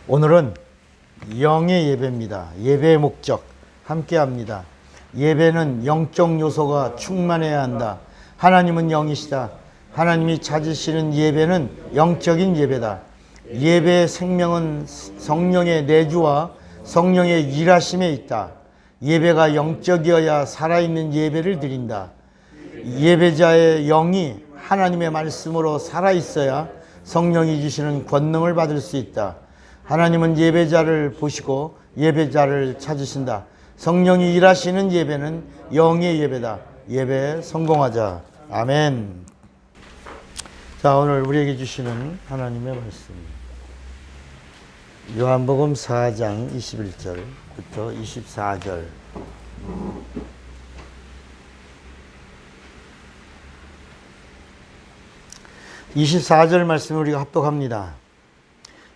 오늘은 영의 예배입니다. 예배의 목적 함께 합니다. 예배는 영적 요소가 충만해야 한다. 하나님은 영이시다. 하나님이 찾으시는 예배는 영적인 예배다. 예배의 생명은 성령의 내주와 성령의 일하심에 있다. 예배가 영적이어야 살아있는 예배를 드린다. 예배자의 영이 하나님의 말씀으로 살아있어야 성령이 주시는 권능을 받을 수 있다. 하나님은 예배자를 보시고 예배자를 찾으신다. 성령이 일하시는 예배는 영의 예배다. 예배에 성공하자. 아멘. 자, 오늘 우리에게 주시는 하나님의 말씀, 요한복음 4장 21절부터 24절. (24절) 말씀을 우리가 합독합니다.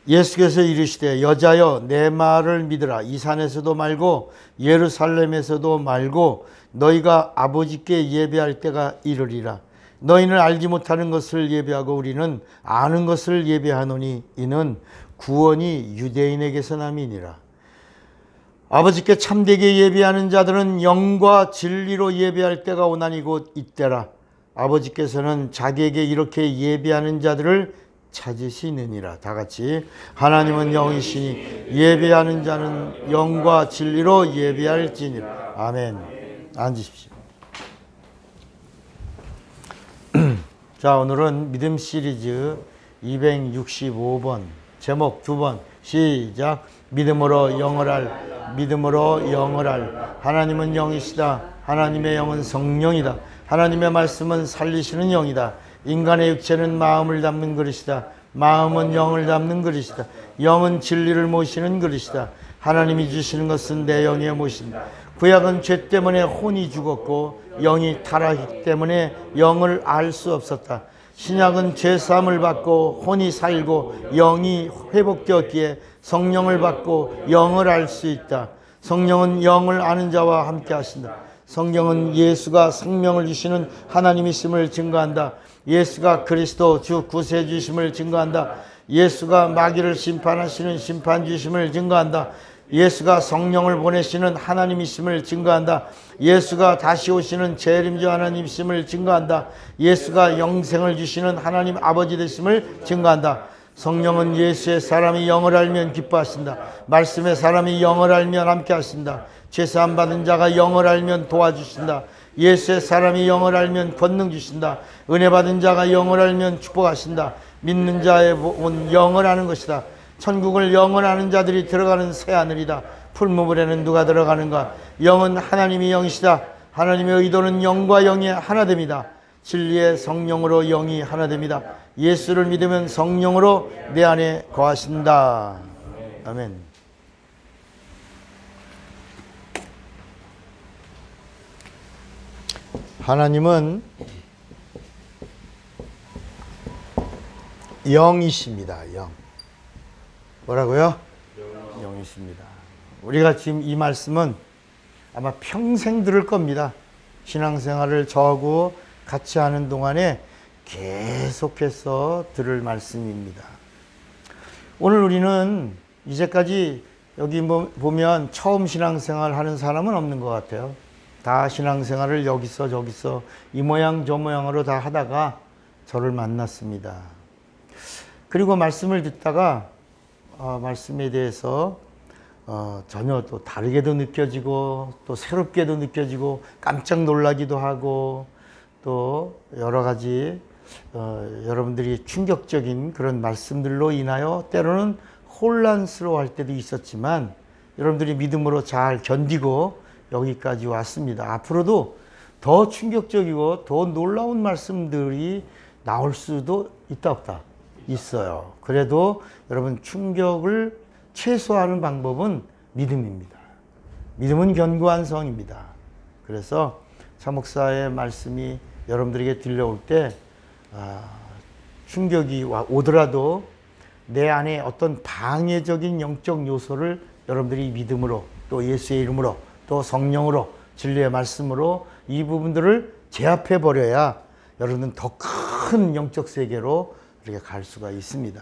예수께서 이르시되 여자여 내 말을 믿으라. 이 산에서도 말고 예루살렘에서도 말고 너희가 아버지께 예배할 때가 이르리라. 너희는 알지 못하는 것을 예배하고 우리는 아는 것을 예배하노니 이는 구원이 유대인에게서 남이니라. 아버지께 참되게 예배하는 자들은 영과 진리로 예배할 때가 오나니 곧 이때라. 아버지께서는 자기에게 이렇게 예배하는 자들을 찾으시느니라. 다 같이 하나님은 영이시니 예배하는 자는 영과 진리로 예배할지니라. 아멘. 앉으십시오. 자, 오늘은 믿음 시리즈 265번 제목 2번 시작. 믿음으로 영을 알, 믿음으로 영을 알. 하나님은 영이시다. 하나님의 영은 성령이다. 하나님의 말씀은 살리시는 영이다. 인간의 육체는 마음을 담는 그릇이다. 마음은 영을 담는 그릇이다. 영은 진리를 모시는 그릇이다. 하나님이 주시는 것은 내 영에 모신다. 구약은 죄 때문에 혼이 죽었고 영이 타락했기 때문에 영을 알 수 없었다. 신약은 죄 사함을 받고 혼이 살고 영이 회복되었기에 성령을 받고 영을 알 수 있다. 성령은 영을 아는 자와 함께 하신다. 성경은 예수가 생명을 주시는 하나님이심을 증거한다. 예수가 그리스도 주 구세주심을 증거한다. 예수가 마귀를 심판하시는 심판주심을 증거한다. 예수가 성령을 보내시는 하나님이심을 증거한다. 예수가 다시 오시는 재림주 하나님이심을 증거한다. 예수가 영생을 주시는 하나님 아버지 되심을 증거한다. 성령은 예수의 사람이 영을 알면 기뻐하신다. 말씀의 사람이 영을 알면 함께 하신다. 죄사함 받은 자가 영을 알면 도와주신다. 예수의 사람이 영을 알면 권능 주신다. 은혜 받은 자가 영을 알면 축복하신다. 믿는 자의 복은 영을 아는 것이다. 천국을 영을 아는 자들이 들어가는 새하늘이다. 풀무불에는 누가 들어가는가? 영은 하나님이 영이시다. 하나님의 의도는 영과 영이 하나됨이다. 진리의 성령으로 영이 하나됩니다. 예수를 믿으면 성령으로 내 안에 거하신다. 아멘. 하나님은 영이십니다. 영. 뭐라고요? 영이십니다. 우리가 지금 이 말씀은 아마 평생 들을 겁니다. 신앙생활을 저하고 같이 하는 동안에 계속해서 들을 말씀입니다. 오늘 우리는 이제까지 여기 보면 처음 신앙생활 하는 사람은 없는 것 같아요. 다 신앙생활을 여기서 저기서 이 모양 저 모양으로 다 하다가 저를 만났습니다. 그리고 말씀을 듣다가 말씀에 대해서 전혀 또 다르게도 느껴지고 또 새롭게도 느껴지고 깜짝 놀라기도 하고 또 여러 가지 여러분들이 충격적인 그런 말씀들로 인하여 때로는 혼란스러워할 때도 있었지만 여러분들이 믿음으로 잘 견디고 여기까지 왔습니다. 앞으로도 더 충격적이고 더 놀라운 말씀들이 나올 수도 있다 없다 있어요. 그래도 여러분 충격을 최소화하는 방법은 믿음입니다. 믿음은 견고한 성입니다. 그래서 차 목사의 말씀이 여러분들에게 들려올 때 충격이 오더라도 내 안에 어떤 방해적인 영적 요소를 여러분들이 믿음으로 또 예수의 이름으로 또 성령으로 진리의 말씀으로 이 부분들을 제압해 버려야 여러분은 더 큰 영적 세계로 이렇게 갈 수가 있습니다.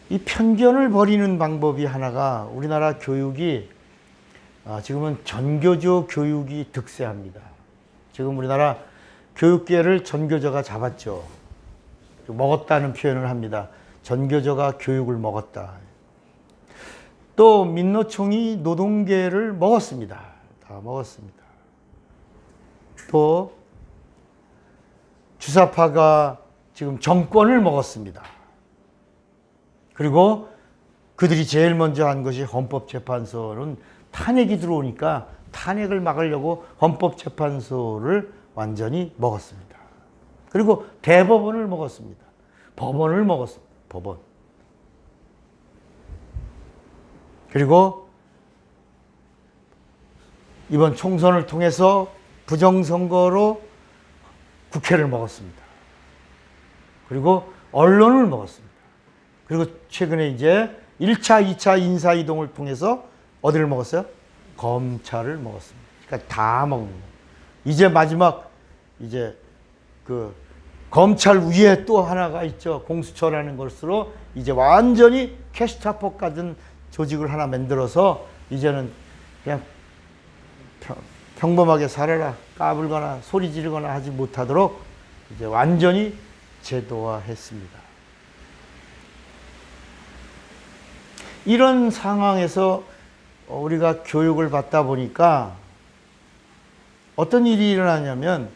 이 편견을 버리는 방법이 하나가 우리나라 교육이 지금은 전교조 교육이 득세합니다. 지금 우리나라 교육계를 전교조가 잡았죠. 먹었다는 표현을 합니다. 전교조가 교육을 먹었다. 또 민노총이 노동계를 먹었습니다. 다 먹었습니다. 또 주사파가 지금 정권을 먹었습니다. 그리고 그들이 제일 먼저 한 것이 헌법재판소는 탄핵이 들어오니까 탄핵을 막으려고 헌법재판소를 완전히 먹었습니다. 그리고 대법원을 먹었습니다. 법원을 먹었습니다. 법원. 그리고 이번 총선을 통해서 부정선거로 국회를 먹었습니다. 그리고 언론을 먹었습니다. 그리고 최근에 이제 1차, 2차 인사이동을 통해서 어디를 먹었어요? 검찰을 먹었습니다. 그러니까 다 먹는 거예요. 이제 마지막 이제 그 검찰 위에 또 하나가 있죠. 공수처라는 것으로 이제 완전히 캐스타포 같은 조직을 하나 만들어서 이제는 그냥 평범하게 살아라, 까불거나 소리 지르거나 하지 못하도록 이제 완전히 제도화했습니다. 이런 상황에서 우리가 교육을 받다 보니까 어떤 일이 일어나냐면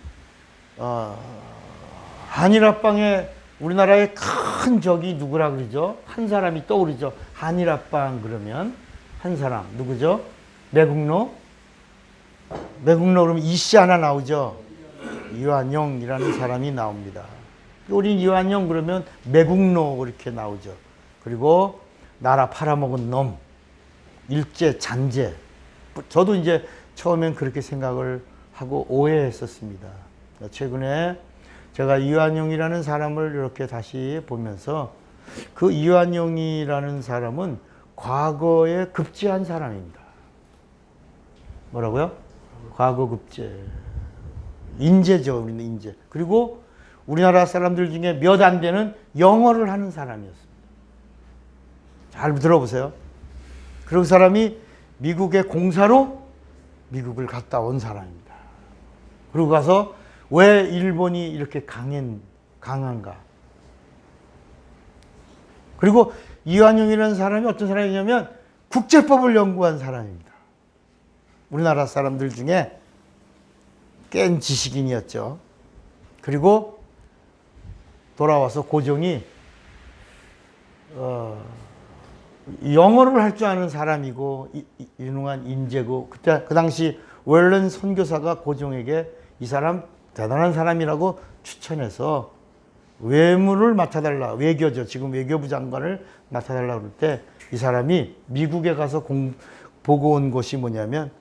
한일합방에 우리나라의 큰 적이 누구라 그러죠? 한 사람이 떠오르죠. 한일합방 그러면 한 사람 누구죠? 매국노? 매국노 그러면 이씨 하나 나오죠. 이완용이라는 사람이 나옵니다. 우리 이완용 그러면 매국노 이렇게 나오죠. 그리고 나라 팔아먹은 놈, 일제 잔재. 저도 이제 처음엔 그렇게 생각을 하고 오해했었습니다. 최근에 제가 이완용이라는 사람을 이렇게 다시 보면서 그 이완용이라는 사람은 과거에 급제한 사람입니다. 뭐라고요? 과거 급제. 인재죠, 우리는 인재. 그리고 우리나라 사람들 중에 몇 안 되는 영어를 하는 사람이었습니다. 잘 들어보세요. 그런 사람이 미국의 공사로 미국을 갔다 온 사람입니다. 그리고 가서 왜 일본이 이렇게 강한가? 그리고 이완용이라는 사람이 어떤 사람이냐면 국제법을 연구한 사람입니다. 우리나라 사람들 중에 깬 지식인이었죠. 그리고 돌아와서 고종이 영어를 할 줄 아는 사람이고 유능한 인재고 그때 그 당시 웰런 선교사가 고종에게 이 사람 대단한 사람이라고 추천해서 외무를 맡아달라, 외교죠. 지금 외교부 장관을 맡아달라 그럴 때 이 사람이 미국에 가서 보고 온 것이 뭐냐면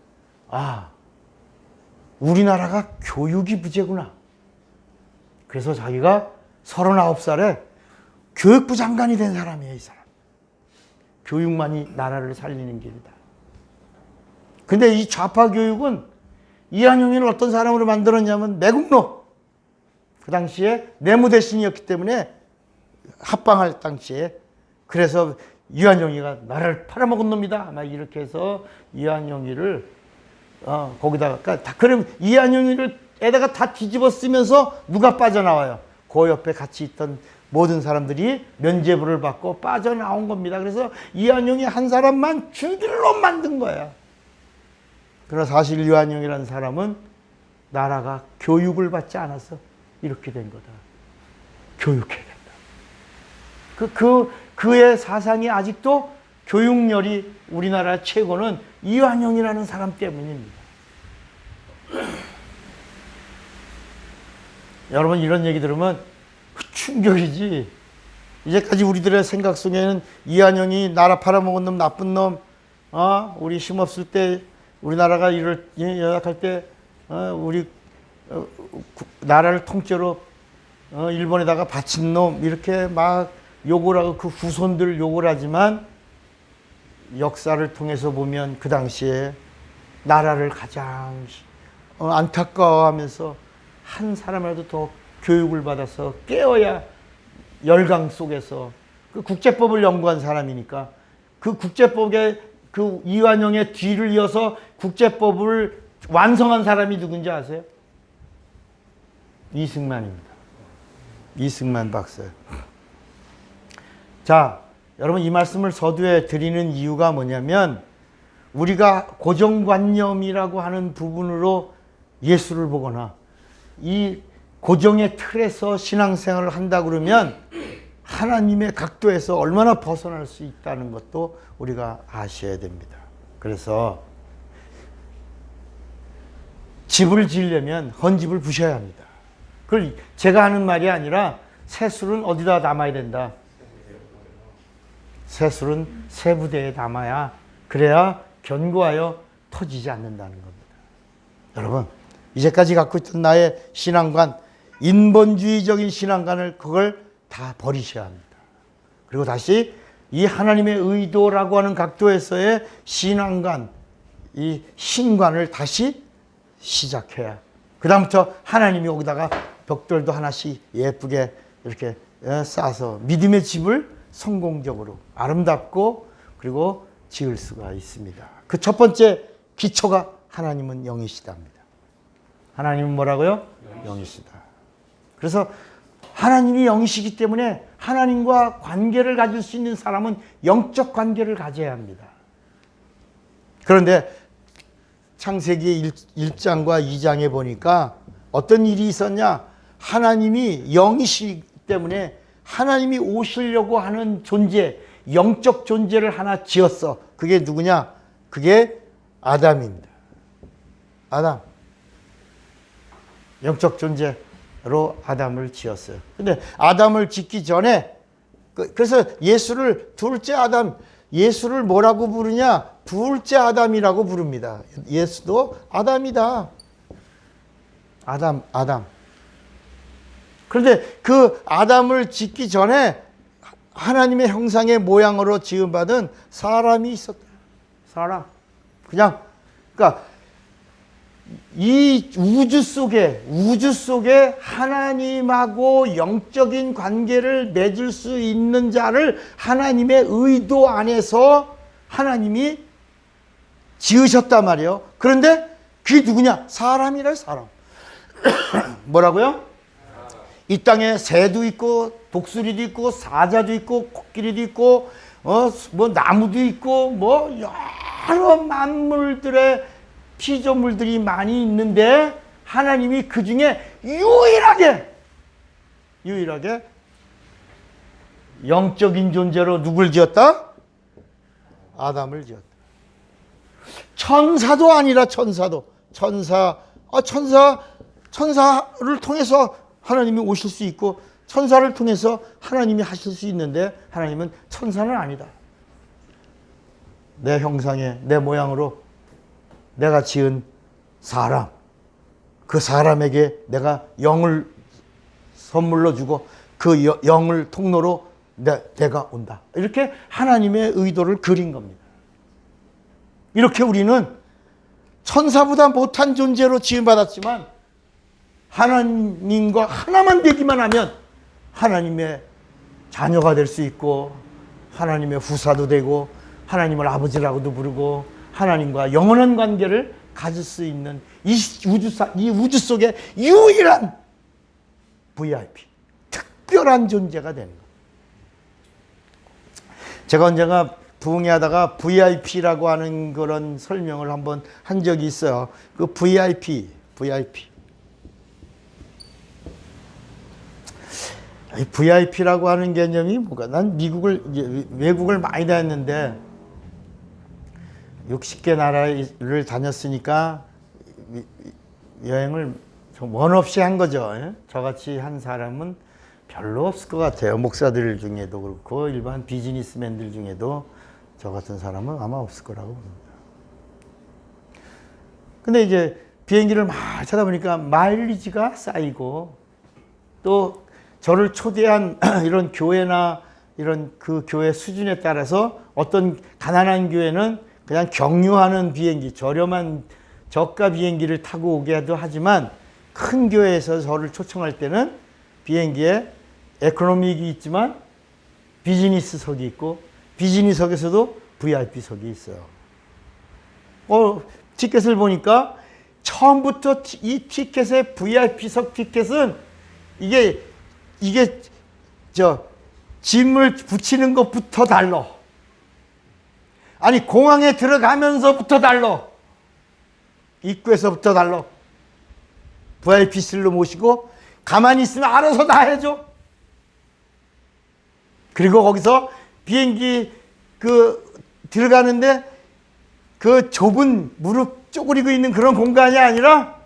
우리나라가 교육이 부재구나. 그래서 자기가 39살에 교육부 장관이 된 사람이에요, 이 사람. 교육만이 나라를 살리는 길이다. 근데 이 좌파 교육은 이완용이를 어떤 사람으로 만들었냐면 매국노. 그 당시에 내무대신이었기 때문에 합방할 당시에 그래서 이완용이가 나라를 팔아먹은 놈이다. 막 이렇게 해서 이완용이를 거기다가 다 그럼 이완용이를 에다가 다 뒤집어 쓰면서 누가 빠져나와요? 그 옆에 같이 있던 모든 사람들이 면죄부를 받고 빠져나온 겁니다. 그래서 이완용이 한 사람만 죽일 놈 만든 거야. 그러나 사실 이완용이라는 사람은 나라가 교육을 받지 않아서 이렇게 된 거다. 교육해야 된다. 그의 사상이 아직도 교육열이 우리나라 최고는 이완용이라는 사람 때문입니다. 여러분 이런 얘기 들으면 충격이지. 이제까지 우리들의 생각 속에는 이완용이 나라 팔아먹은 놈, 나쁜 놈, 우리 힘없을 때 우리나라가 연약할 때 우리 나라를 통째로 일본에다가 바친 놈 이렇게 막 욕을 하고 그 후손들 욕을 하지만 역사를 통해서 보면 그 당시에 나라를 가장 안타까워하면서 한 사람이라도 더 교육을 받아서 깨어야 열강 속에서 그 국제법을 연구한 사람이니까 그 국제법의 그 이완용의 뒤를 이어서 국제법을 완성한 사람이 누군지 아세요? 이승만입니다. 이승만 박사요. 자, 여러분 이 말씀을 서두에 드리는 이유가 뭐냐면 우리가 고정관념이라고 하는 부분으로 예수를 보거나 이 고정의 틀에서 신앙생활을 한다 그러면 하나님의 각도에서 얼마나 벗어날 수 있다는 것도 우리가 아셔야 됩니다. 그래서 집을 지으려면 헌집을 부셔야 합니다. 그걸 제가 하는 말이 아니라 새술은 어디다 담아야 된다. 새술은 새 부대에 담아야 그래야 견고하여 터지지 않는다는 겁니다. 여러분 이제까지 갖고 있던 나의 신앙관, 인본주의적인 신앙관을 그걸 다 버리셔야 합니다. 그리고 다시 이 하나님의 의도라고 하는 각도에서의 신앙관, 이 신관을 다시 시작해야 그 다음부터 하나님이 여기다가 벽돌도 하나씩 예쁘게 이렇게 쌓아서 믿음의 집을 성공적으로 아름답고 그리고 지을 수가 있습니다. 그 첫 번째 기초가 하나님은 영이시다입니다. 하나님은 뭐라고요? 영이시다. 그래서 하나님이 영이시기 때문에 하나님과 관계를 가질 수 있는 사람은 영적 관계를 가져야 합니다. 그런데 창세기 1장과 2장에 보니까 어떤 일이 있었냐? 하나님이 영이시기 때문에 하나님이 오시려고 하는 존재, 영적 존재를 하나 지었어. 그게 누구냐? 그게 아담입니다. 아담. 영적 존재로 아담을 지었어요. 근데 아담을 짓기 전에 그래서 예수를 둘째 아담, 예수를 뭐라고 부르냐? 둘째 아담이라고 부릅니다. 예수도 아담이다. 아담. 그런데 그 아담을 짓기 전에 하나님의 형상의 모양으로 지음받은 사람이 있었다. 사람. 그러니까 이 우주 속에 하나님하고 영적인 관계를 맺을 수 있는 자를 하나님의 의도 안에서 하나님이 지으셨단 말이에요. 그런데 그게 누구냐? 사람이래, 사람. 뭐라고요? 이 땅에 새도 있고 독수리도 있고 사자도 있고 코끼리도 있고 뭐 나무도 있고 뭐 여러 만물들의 피조물들이 많이 있는데 하나님이 그 중에 유일하게 영적인 존재로 누굴 지었다? 아담을 지었다. 천사도 아니라 천사를 통해서 하나님이 오실 수 있고 천사를 통해서 하나님이 하실 수 있는데 하나님은 천사는 아니다. 내 형상에 내 모양으로 내가 지은 사람, 그 사람에게 내가 영을 선물로 주고 그 영을 통로로 내가 온다. 이렇게 하나님의 의도를 그린 겁니다. 이렇게 우리는 천사보다 못한 존재로 지음받았지만 하나님과 하나만 되기만 하면 하나님의 자녀가 될 수 있고 하나님의 후사도 되고 하나님을 아버지라고도 부르고 하나님과 영원한 관계를 가질 수 있는 이 우주 속의 유일한 VIP, 특별한 존재가 되는 거예요. 제가 언젠가 부흥회하다가 VIP라고 하는 그런 설명을 한번 한 적이 있어요. 그 VIP라고 하는 개념이 뭐가? 난 외국을 많이 다녔는데 60개 나라를 다녔으니까 여행을 좀 원 없이 한 거죠. 저같이 한 사람은 별로 없을 것 같아요. 목사들 중에도 그렇고 일반 비즈니스맨들 중에도 저 같은 사람은 아마 없을 거라고 봅니다. 근데 이제 비행기를 막 타다 보니까 마일리지가 쌓이고 또 저를 초대한 이런 교회나 이런 그 교회 수준에 따라서 어떤 가난한 교회는 그냥 경유하는 비행기, 저렴한 저가 비행기를 타고 오게도 하지만 큰 교회에서 저를 초청할 때는 비행기에 에코노믹이 있지만 비즈니스석이 있고 비즈니스석에서도 VIP석이 있어요. 티켓을 보니까 처음부터 이 티켓의 VIP석 티켓은 이게 짐을 붙이는 것부터 달라. 아니 공항에 들어가면서부터 달라. 입구에서부터 달라. VIP실로 모시고 가만히 있으면 알아서 다 해줘. 그리고 거기서 비행기 들어가는데 그 좁은 무릎 쪼그리고 있는 그런 공간이 아니라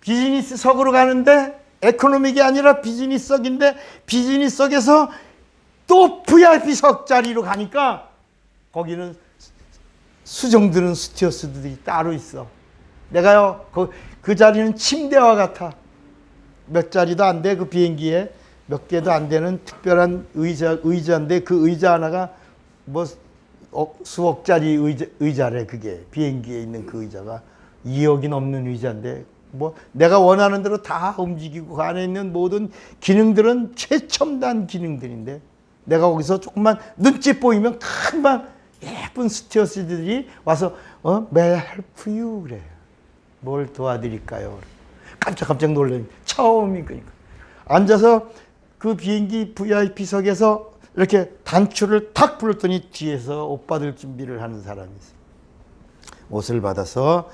비즈니스석으로 가는데 에코노믹이 아니라 비즈니스석인데 비즈니스석에서 또 VIP석 자리로 가니까 거기는 수정드는 스튜어스들이 따로 있어. 내가요 그 자리는 침대와 같아. 몇 자리도 안 돼. 그 비행기에 몇 개도 안 되는 특별한 의자인데 그 의자 하나가 뭐 수억짜리 의자래. 그게 비행기에 있는 그 의자가 2억이 넘는 의자인데 뭐 내가 원하는 대로 다 움직이고 그 안에 있는 모든 기능들은 최첨단 기능들인데 내가 거기서 조금만 눈짓 보이면 금방 예쁜 스튜어스들이 와서 May I help you? 그래. 뭘 도와드릴까요? 깜짝 놀래. 처음이 그러니까 앉아서 그 비행기 VIP석에서 이렇게 단추를 탁 불렀더니 뒤에서 옷 받을 준비를 하는 사람이 있어요. 옷을 받아서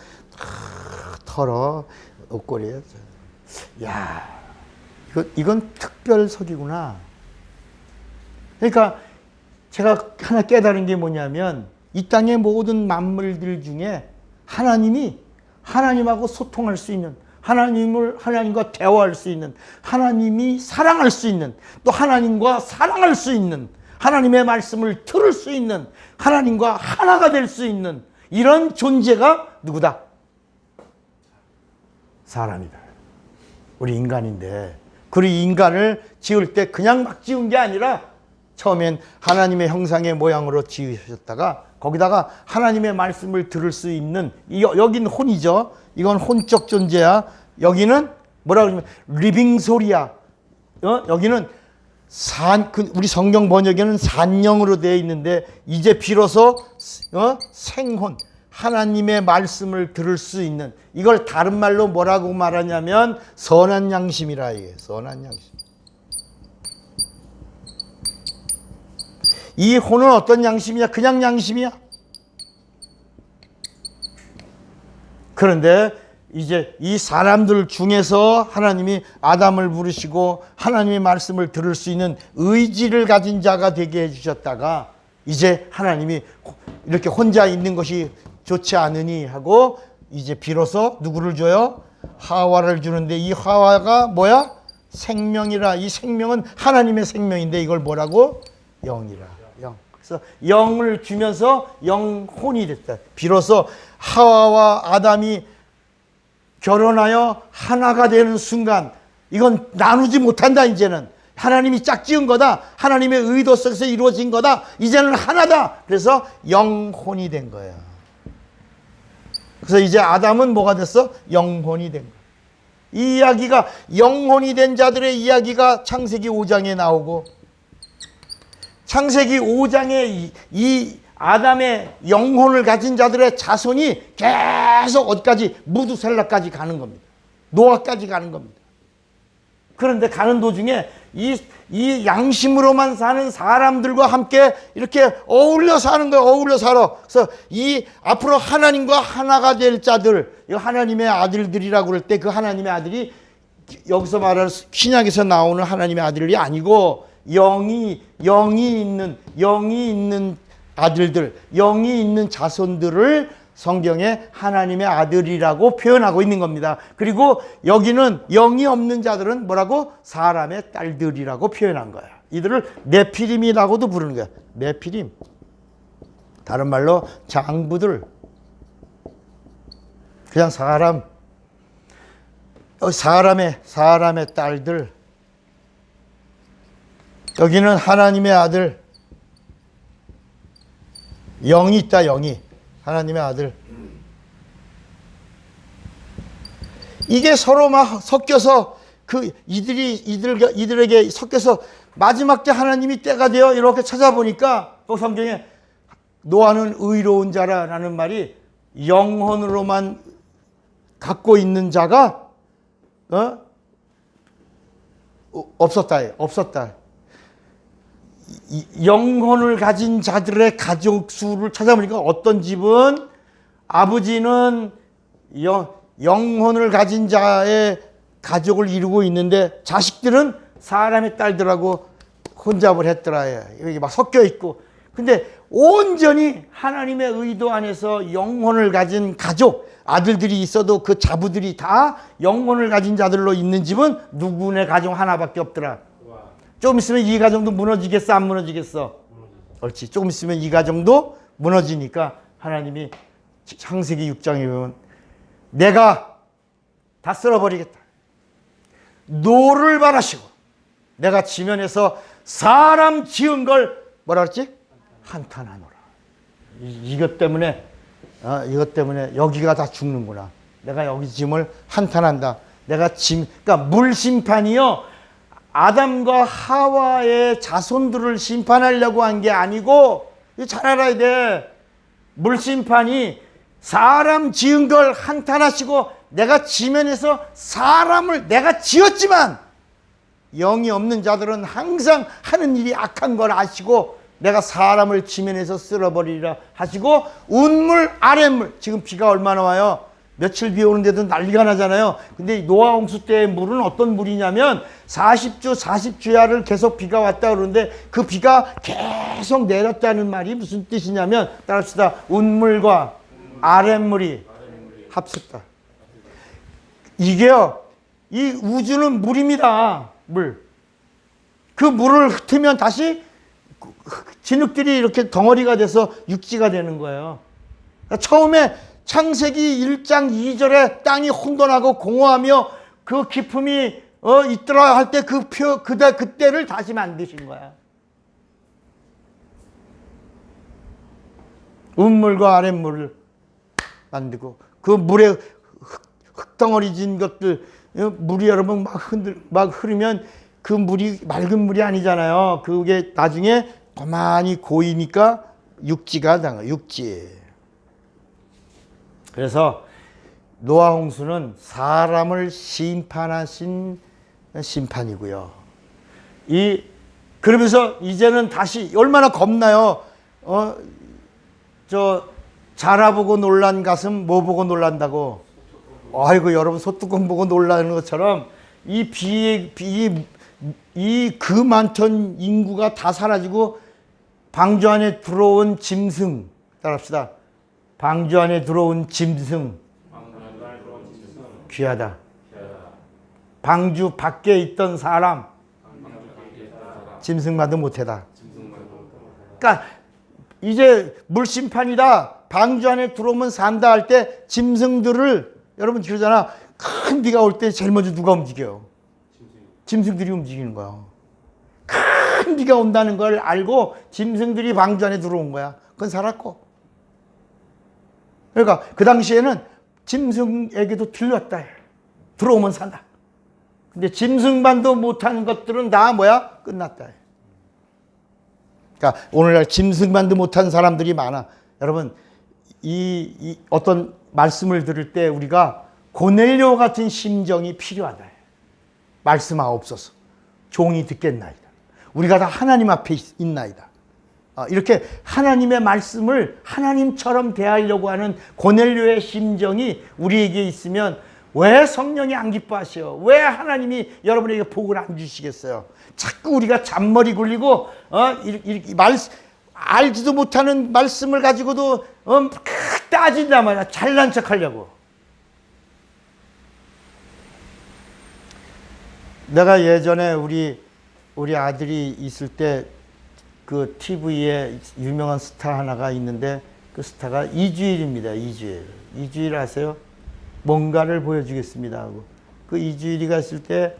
털어 옷걸이에. 야, 이건 특별석이구나. 그러니까 제가 하나 깨달은 게 뭐냐면 이 땅의 모든 만물들 중에 하나님하고 소통할 수 있는, 하나님과 대화할 수 있는, 하나님이 사랑할 수 있는, 또 하나님과 사랑할 수 있는, 하나님의 말씀을 들을 수 있는, 하나님과 하나가 될 수 있는 이런 존재가 누구다? 사람이다. 우리 인간인데 그 인간을 지을 때 그냥 막 지은 게 아니라 처음엔 하나님의 형상의 모양으로 지으셨다가 거기다가 하나님의 말씀을 들을 수 있는, 여긴 혼이죠. 이건 혼적 존재야. 여기는 뭐라고 그러면 리빙 소리야. 여기는 우리 성경 번역에는 산영으로 되어 있는데 이제 비로소 생혼, 하나님의 말씀을 들을 수 있는, 이걸 다른 말로 뭐라고 말하냐면 선한 양심이라 이게 선한 양심. 이 혼은 어떤 양심이야? 그냥 양심이야. 그런데 이제 이 사람들 중에서 하나님이 아담을 부르시고 하나님의 말씀을 들을 수 있는 의지를 가진 자가 되게 해주셨다가 이제 하나님이 이렇게 혼자 있는 것이 좋지 않으니 하고 이제 비로소 누구를 줘요? 하와를 주는데 이 하와가 뭐야? 생명이라. 이 생명은 하나님의 생명인데 이걸 뭐라고? 영이라. 영. 그래서 영을 주면서 영혼이 됐다. 비로소 하와와 아담이 결혼하여 하나가 되는 순간 이건 나누지 못한다. 이제는 하나님이 짝지은 거다. 하나님의 의도 속에서 이루어진 거다. 이제는 하나다. 그래서 영혼이 된 거야. 그래서 이제 아담은 뭐가 됐어? 영혼이 된 거야. 이 이야기가 영혼이 된 자들의 이야기가 창세기 5장에 나오고 창세기 5장에 이 아담의 영혼을 가진 자들의 자손이 계속 어디까지? 무두셀라까지 가는 겁니다. 노아까지 가는 겁니다. 그런데 가는 도중에 이 양심으로만 사는 사람들과 함께 이렇게 어울려 사는 거예요. 어울려 살아. 그래서 이 앞으로 하나님과 하나가 될 자들, 이 하나님의 아들들이라고 그럴 때 그 하나님의 아들이 여기서 말하는 신약에서 나오는 하나님의 아들이 아니고 영이 있는 아들들, 영이 있는 자손들을 성경에 하나님의 아들이라고 표현하고 있는 겁니다. 그리고 여기는 영이 없는 자들은 뭐라고? 사람의 딸들이라고 표현한 거야. 이들을 네피림이라고도 부르는 거야. 네피림. 다른 말로 장부들. 그냥 사람의 딸들. 여기는 하나님의 아들. 영이 있다. 영이. 하나님의 아들. 이게 서로 막 섞여서 이들에게 섞여서 마지막 때 하나님이 때가 되어 이렇게 찾아보니까 또 성경에 노아는 의로운 자라라는 말이 영혼으로만 갖고 있는 자가 없었다. 없었다. 영혼을 가진 자들의 가족 수를 찾아보니까 어떤 집은 아버지는 영혼을 가진 자의 가족을 이루고 있는데 자식들은 사람의 딸들하고 혼잡을 했더라. 여기 막 섞여 있고. 근데 온전히 하나님의 의도 안에서 영혼을 가진 가족, 아들들이 있어도 그 자부들이 다 영혼을 가진 자들로 있는 집은 누구네 가정 하나밖에 없더라. 조금 있으면 이 가정도 무너지겠어, 안 무너지겠어? 그렇지. 조금 있으면 이 가정도 무너지니까 하나님이 창세기 6장에 보면 내가 다 쓸어버리겠다. 노를 바라시고 내가 지면에서 사람 지은 걸 뭐라 그랬지? 한탄하노라. 이것 때문에 여기가 다 죽는구나. 내가 여기 짐을 한탄한다. 그러니까 물 심판이요. 아담과 하와의 자손들을 심판하려고 한 게 아니고, 잘 알아야 돼. 물 심판이 사람 지은 걸 한탄하시고, 내가 지면에서 사람을 내가 지었지만, 영이 없는 자들은 항상 하는 일이 악한 걸 아시고, 내가 사람을 지면에서 쓸어버리리라 하시고, 운물, 아랫물. 지금 비가 얼마나 와요? 며칠 비 오는데도 난리가 나잖아요. 근데 노아 홍수 때의 물은 어떤 물이냐면 40주, 40주야를 계속 비가 왔다 그러는데 그 비가 계속 내렸다는 말이 무슨 뜻이냐면 따라합시다. 운물과 아랫물이 합쳤다. 이게요, 이 우주는 물입니다. 물. 그 물을 흩으면 다시 진흙들이 이렇게 덩어리가 돼서 육지가 되는 거예요. 그러니까 처음에 창세기 1장 2절에 땅이 혼돈하고 공허하며 그 기품이 있더라 할 때 그때를 다시 만드신 거야. 운물과 아랫물을 만들고 그 물에 흙덩어리 진 것들, 물이 여러분 막 흐르면 그 물이 맑은 물이 아니잖아요. 그게 나중에 가만히 고이니까 육지가 나가, 육지. 그래서 노아 홍수는 사람을 심판하신 심판이고요. 그러면서 이제는 다시 얼마나 겁나요? 자라보고 놀란 가슴 뭐 보고 놀란다고? 아이고 여러분 소뚜껑 보고 놀라는 것처럼 그 많던 인구가 다 사라지고 방주 안에 들어온 짐승, 따라합시다. 방주 안에 들어온 짐승 귀하다. 방주 밖에 있던 사람 짐승마도 못하다. 그러니까 이제 물심판이다. 방주 안에 들어오면 산다 할 때 짐승들을 여러분 그러잖아. 큰 비가 올 때 제일 먼저 누가 움직여요? 짐승들이 움직이는 거야. 큰 비가 온다는 걸 알고 짐승들이 방주 안에 들어온 거야. 그건 살았고. 그러니까 그 당시에는 짐승에게도 들렸다. 들어오면 산다. 근데 짐승만도 못하는 것들은 다 뭐야? 끝났다. 그러니까 오늘날 짐승만도 못한 사람들이 많아. 여러분 이 어떤 말씀을 들을 때 우리가 고넬료 같은 심정이 필요하다. 말씀하옵소서. 종이 듣겠나이다. 우리가 다 하나님 앞에 있나이다. 이렇게 하나님의 말씀을 하나님처럼 대하려고 하는 고넬료의 심정이 우리에게 있으면 왜 성령이 안 기뻐하셔요? 왜 하나님이 여러분에게 복을 안 주시겠어요? 자꾸 우리가 잔머리 굴리고 알지도 못하는 말씀을 가지고도 따진단 말이야. 잘난 척하려고. 내가 예전에 우리 아들이 있을 때 그 TV에 유명한 스타 하나가 있는데 그 스타가 이주일입니다. 이주일 아세요? 뭔가를 보여주겠습니다 하고 그 이주일이가 있을 때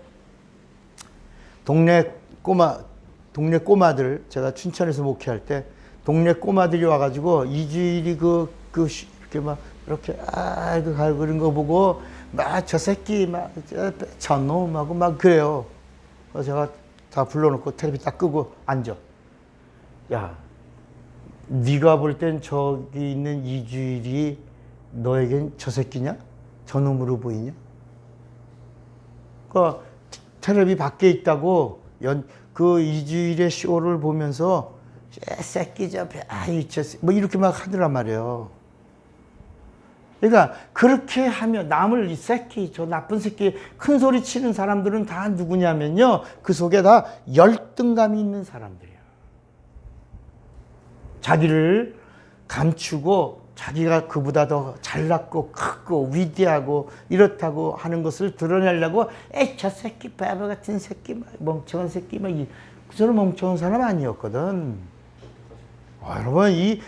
동네 꼬마들, 제가 춘천에서 목회할 때 동네 꼬마들이 와가지고 이주일이 이렇게 막 이렇게 그런 거 보고 막 저 새끼 막 저놈하고 막 그래요. 그래서 제가 다 불러놓고 텔레비 딱 끄고 앉아. 야, 네가 볼 땐 저기 있는 이주일이 너에겐 저 새끼냐? 저놈으로 보이냐? 그 텔레비 밖에 있다고 그 이주일의 쇼를 보면서 새끼 저 뭐 이렇게 막 하더란 말이에요. 그러니까 그렇게 하면 남을 이 새끼 저 나쁜 새끼 큰 소리 치는 사람들은 다 누구냐면요, 그 속에 다 열등감이 있는 사람들이에요. 자기를 감추고 자기가 그보다 더 잘났고 크고 위대하고 이렇다고 하는 것을 드러내려고 저 새끼 바보 같은 새끼 멍청한 새끼 저는 멍청한 사람 아니었거든. 여러분 이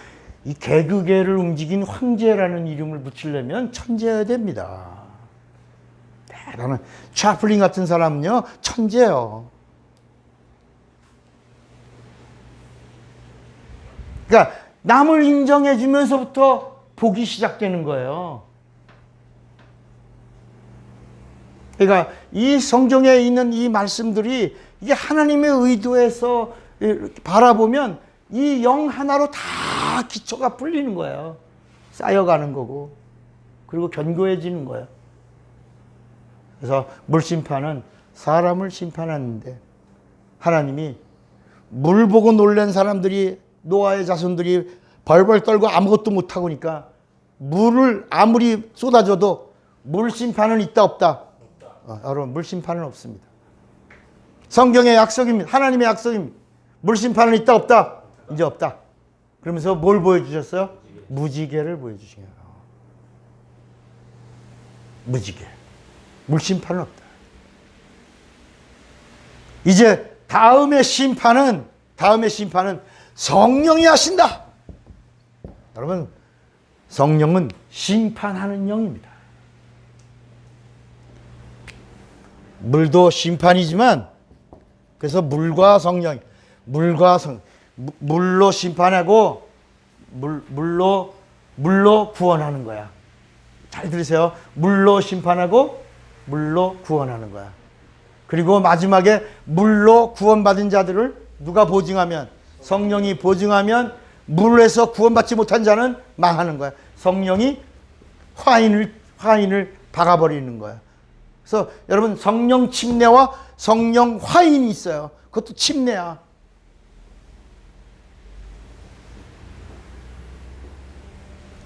개그계를 움직인 황제라는 이름을 붙이려면 천재여야 됩니다. 대단한 차플린 같은 사람은요 천재예요. 그러니까 남을 인정해 주면서부터 복이 시작되는 거예요. 그러니까 이 성경에 있는 이 말씀들이 이게 하나님의 의도에서 바라보면 이 영 하나로 다 기초가 풀리는 거예요. 쌓여가는 거고, 그리고 견고해지는 거예요. 그래서 물심판은 사람을 심판하는데, 하나님이 물 보고 놀란 사람들이, 노아의 자손들이 벌벌 떨고 아무것도 못하고니까 물을 아무리 쏟아줘도 물심판은 있다 없다? 여러분 물심판은 없습니다. 성경의 약속입니다. 하나님의 약속입니다. 물심판은 있다 없다? 이제 없다. 그러면서 뭘 보여주셨어요? 무지개를 보여주신 거예요. 무지개. 물심판은 없다. 이제 다음의 심판은 성령이 하신다. 여러분 성령은 심판하는 영입니다. 물도 심판이지만, 그래서 물로 심판하고 물로 구원하는 거야. 잘 들으세요. 물로 심판하고 물로 구원하는 거야. 그리고 마지막에 물로 구원받은 자들을 누가 보증하면, 성령이 보증하면 물에서 구원받지 못한 자는 망하는 거야. 성령이 화인을 박아버리는 거야. 그래서 여러분 성령 침례와 성령 화인이 있어요. 그것도 침례야.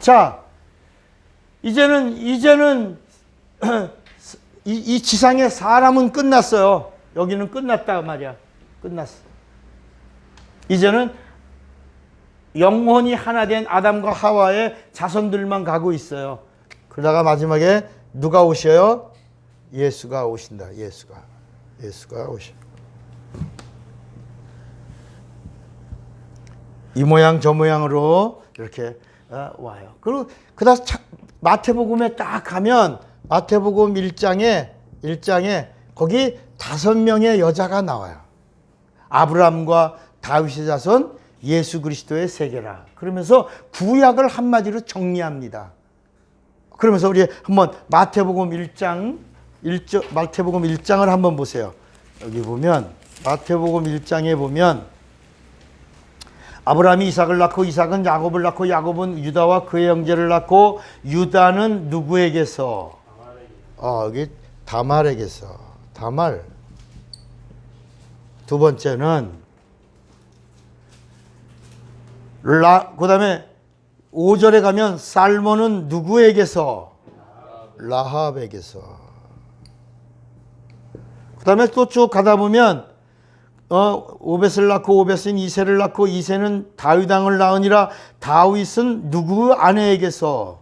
자, 이제는 이 지상의 사람은 끝났어요. 여기는 끝났다 말이야. 끝났어. 이제는 영혼이 하나 된 아담과 하와의 자손들만 가고 있어요. 그러다가 마지막에 누가 오셔요? 예수가 오신다. 예수가 오셔. 이 모양 저 모양으로 이렇게 와요. 그리고 그다음 마태복음에 딱 가면 마태복음 1장에 거기 5명의 여자가 나와요. 아브라함과 다윗의 자손 예수 그리스도의 세계라. 그러면서 구약을 한마디로 정리합니다. 그러면서 우리 한번 마태복음 1장을 한번 보세요. 여기 보면 마태복음 1장에 보면 아브라함이 이삭을 낳고 이삭은 야곱을 낳고 야곱은 유다와 그의 형제를 낳고 유다는 누구에게서? 여기 다말에게서. 다말. 두 번째는 그 다음에 5절에 가면 살몬은 누구에게서? 라합에게서. 그 다음에 또 쭉 가다 보면 오벳을 낳고 오벳은 이새를 낳고 이새는 다윗 왕을 낳으니라. 다윗은 누구 아내에게서?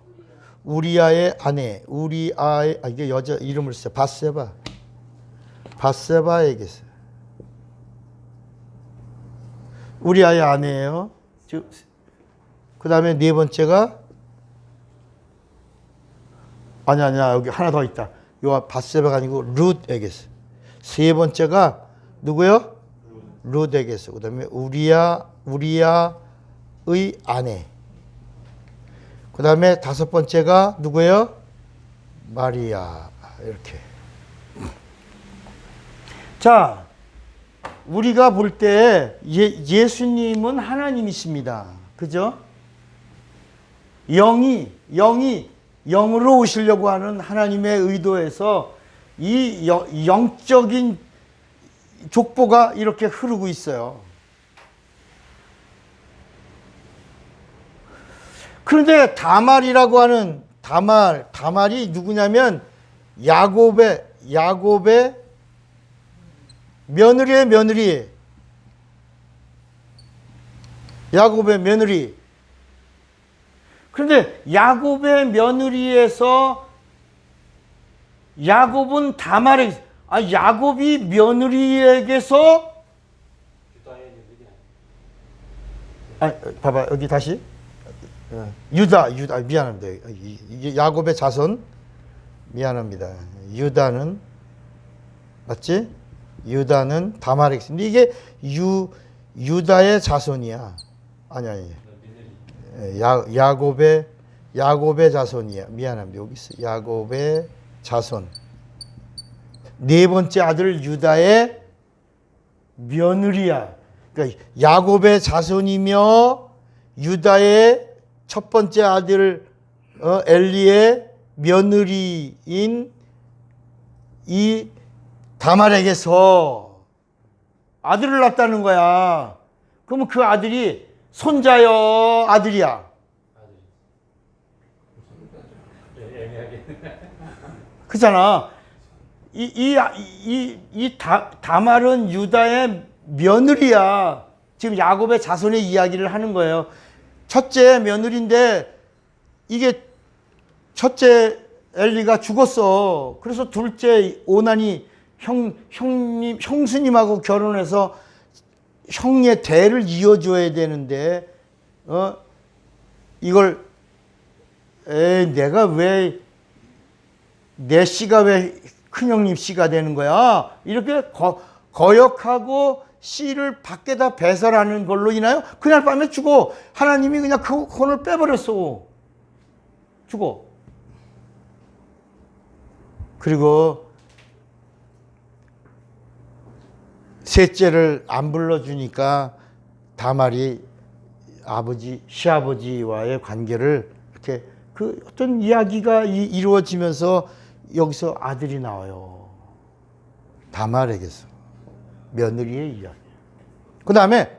우리아의 아내. 이게 여자 이름을 써요. 밧세바에게서. 우리아의 아내예요. 그 다음에 네 번째가 아니야 여기 하나 더 있다. 요 밧세바가 아니고 룻에게서. 세 번째가 누구요? 룻에게서. 그 다음에 우리아의 아내. 그 다음에 다섯 번째가 누구예요? 마리아. 이렇게. 자, 우리가 볼 때 예수님은 하나님이십니다. 그죠? 영으로 오시려고 하는 하나님의 의도에서 이 영적인 족보가 이렇게 흐르고 있어요. 그런데 다말이라고 하는 다말이 누구냐면 야곱의 며느리의 며느리. 야곱의 며느리. 그런데 야곱의 며느리에서 야곱은 야곱이 며느리에게서 봐봐 여기 다시 유다 미안합니다. 야곱의 자손 미안합니다. 유다는 맞지? 유다는 다말에게 있습니다. 이게 유다의 자손이야. 아니. 야곱의 자손이야. 미안합니다. 여기 있어. 야곱의 자손. 네 번째 아들 유다의 며느리야. 그러니까 야곱의 자손이며 유다의 첫 번째 아들 엘리의 며느리인 이 다말에게서 아들을 낳았다는 거야. 그러면 그 아들이 손자여 아들이야. 그잖아. 다말은 유다의 며느리야. 지금 야곱의 자손의 이야기를 하는 거예요. 첫째 며느리인데 이게 첫째 엘리가 죽었어. 그래서 둘째 오난이 형수님하고 결혼해서 형의 대를 이어줘야 되는데 이걸 내가 왜 내 씨가 왜 큰형님 씨가 되는 거야? 이렇게 거역하고 씨를 밖에다 배설하는 걸로 인하여 그날 밤에 죽어. 하나님이 그냥 그 혼을 빼버렸어. 죽어. 그리고 셋째를 안 불러주니까 다말이 시아버지와의 관계를 이렇게 그 어떤 이야기가 이루어지면서 여기서 아들이 나와요. 다말에게서. 며느리의 이야기. 그 다음에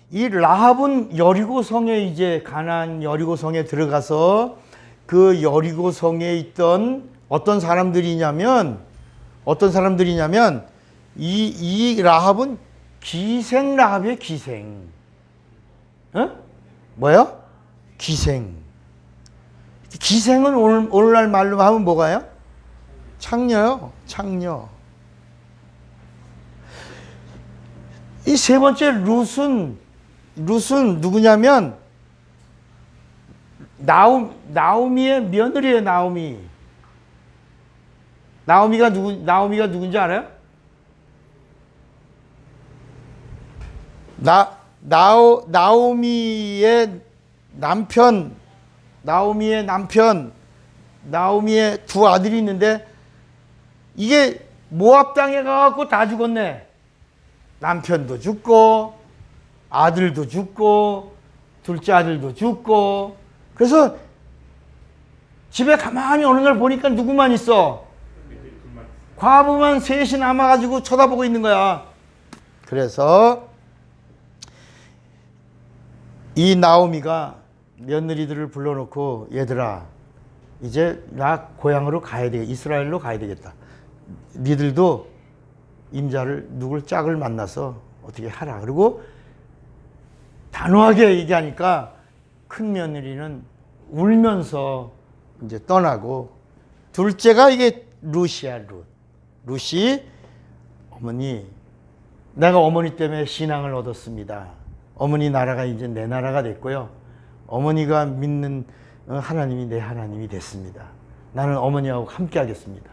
이 라합은 여리고성에 이제 가나안 여리고성에 들어가서 그 여리고성에 있던 어떤 사람들이냐면 이 라합은 기생 라합이에요. 기생. 뭐야? 기생. 기생은 오늘날 말로 하면 뭐가요? 창녀요. 창녀. 이 세 번째 룻은 누구냐면 나오미의 며느리예요. 나오미가 누군지 알아요? 나오미의 두 아들이 있는데 이게 모압 땅에 가갖고 다 죽었네. 남편도 죽고 아들도 죽고 둘째 아들도 죽고. 그래서 집에 가만히 어느 날 보니까 누구만 있어? 과부만 셋이 남아가지고 쳐다보고 있는 거야. 그래서 이 나오미가 며느리들을 불러놓고 얘들아 이제 나 고향으로 가야 되겠다. 이스라엘로 가야 되겠다. 니들도 누굴 짝을 만나서 어떻게 하라. 그리고 단호하게 얘기하니까 큰 며느리는 울면서 이제 떠나고 둘째가 이게 룻이야. 룻이 어머니 내가 어머니 때문에 신앙을 얻었습니다. 어머니 나라가 이제 내 나라가 됐고요. 어머니가 믿는 하나님이 내 하나님이 됐습니다. 나는 어머니하고 함께 하겠습니다.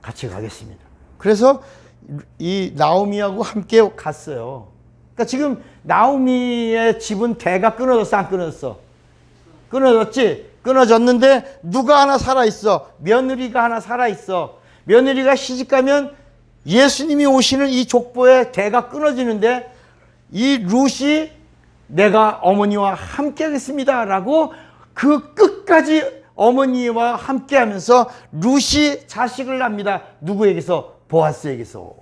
같이 가겠습니다. 그래서 이 나오미하고 함께 갔어요. 그러니까 지금 나오미의 집은 대가 끊어졌어, 안 끊어졌어? 끊어졌지? 끊어졌는데 누가 하나 살아있어. 며느리가 하나 살아있어. 며느리가 시집가면 예수님이 오시는 이 족보의 대가 끊어지는데 이 룻이 내가 어머니와 함께 하겠습니다 라고 그 끝까지 어머니와 함께 하면서 룻이 자식을 낳습니다. 누구에게서? 보아스에게서.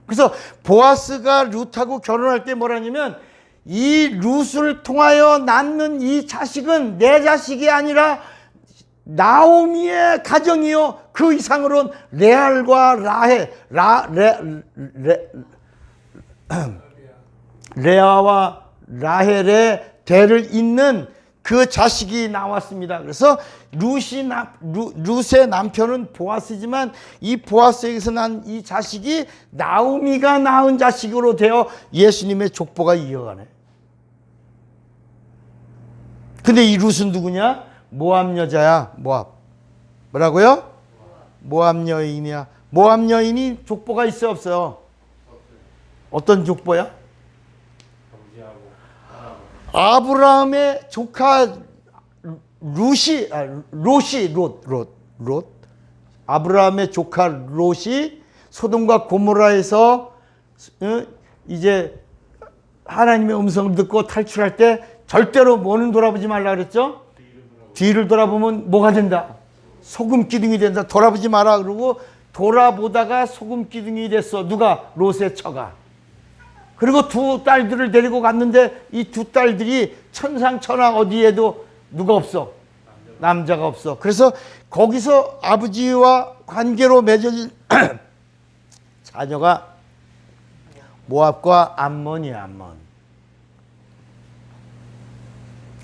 그래서 보아스가 룻하고 결혼할 때 뭐라냐면 이 룻을 통하여 낳는 이 자식은 내 자식이 아니라 나오미의 가정이요 그 이상으로는 레알과 레아와 라헬의 대를 잇는 그 자식이 나왔습니다. 그래서 룻의 남편은 보아스지만 이 보아스에게서 난 이 자식이 나오미가 낳은 자식으로 되어 예수님의 족보가 이어가네. 근데 이 룻은 누구냐? 모압 여자야. 모압. 뭐라고요? 모압 여인이야. 모압 여인이 족보가 있어 없어요? 어떤 족보야? 아브라함의 조카 롯. 아브라함의 조카 롯이 소돔과 고모라에서 이제 하나님의 음성을 듣고 탈출할 때 절대로 뭐는 돌아보지 말라 그랬죠? 뒤를 돌아보면 뭐가 된다? 소금 기둥이 된다. 돌아보지 마라. 그러고 돌아보다가 소금 기둥이 됐어. 누가? 롯의 처가. 그리고 두 딸들을 데리고 갔는데 이 두 딸들이 천상천하 어디에도 누가 없어? 남자가 없어. 그래서 거기서 아버지와 관계로 맺어진 자녀가 모압과 암몬이야. 암몬.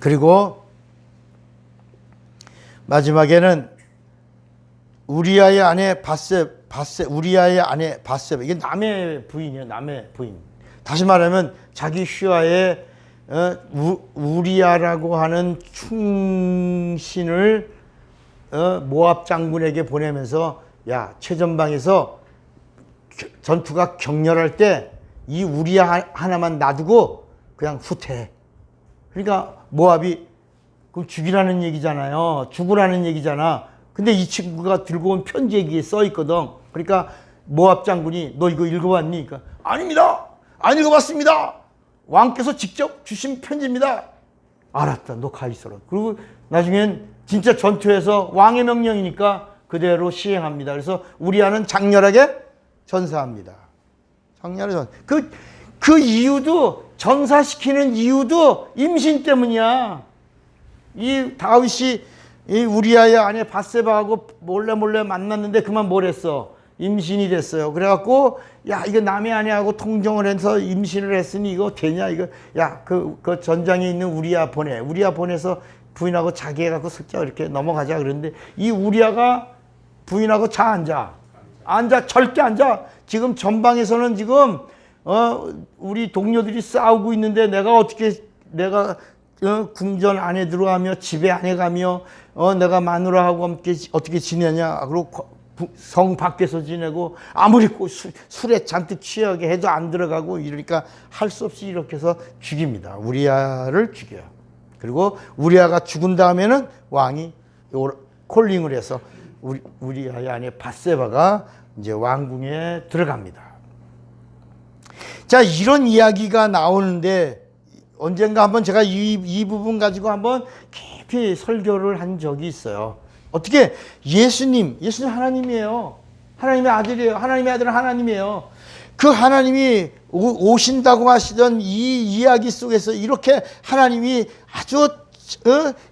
그리고 마지막에는 우리아의 아내 우리아의 아내 바세바. 이게 남의 부인이에요. 남의 부인. 다시 말하면 자기 휘하에 우리아라고 하는 충신을 모압 장군에게 보내면서 야 최전방에서 전투가 격렬할 때 이 우리아 하나만 놔두고 그냥 후퇴해. 그러니까 모압이 그럼 죽이라는 얘기잖아요. 죽으라는 얘기잖아. 근데 이 친구가 들고 온 편지에 이게 써 있거든. 그러니까 모압 장군이 너 이거 읽어봤니? 그러니까 아닙니다. 안 읽어봤습니다. 왕께서 직접 주신 편지입니다. 알았다. 너 가 있어라. 그리고 나중엔 진짜 전투에서 왕의 명령이니까 그대로 시행합니다. 그래서 우리아는 장렬하게 전사합니다. 장렬하게 그 이유도 전사시키는 이유도 임신 때문이야. 이 다윗이 이 우리아의 아내 바세바하고 몰래 만났는데 그만 뭘 했어? 임신이 됐어요. 그래갖고 야 이거 남의 아내하고 통정을 해서 임신을 했으니 이거 되냐 이거 야 그 전장에 있는 우리아 보내서 부인하고 자기 해갖고 슬쩍 이렇게 넘어가자 그랬는데 이 우리아가 부인하고 앉아 절대 앉아. 지금 전방에서는 지금 우리 동료들이 싸우고 있는데 내가 궁전 안에 들어가며 집에 안에 가며 내가 마누라하고 함께 어떻게 지내냐. 그리고 성 밖에서 지내고 아무리 술에 잔뜩 취하게 해도 안 들어가고 이러니까 할 수 없이 이렇게 해서 죽입니다. 우리아를 죽여요. 그리고 우리아가 죽은 다음에는 왕이 콜링을 해서 우리아의 아내 바세바가 이제 왕궁에 들어갑니다. 자, 이런 이야기가 나오는데 언젠가 한번 제가 이 부분 가지고 한번 깊이 설교를 한 적이 있어요. 어떻게 예수님 하나님이에요. 하나님의 아들이에요. 하나님의 아들은 하나님이에요. 그 하나님이 오신다고 하시던 이 이야기 속에서 이렇게 하나님이 아주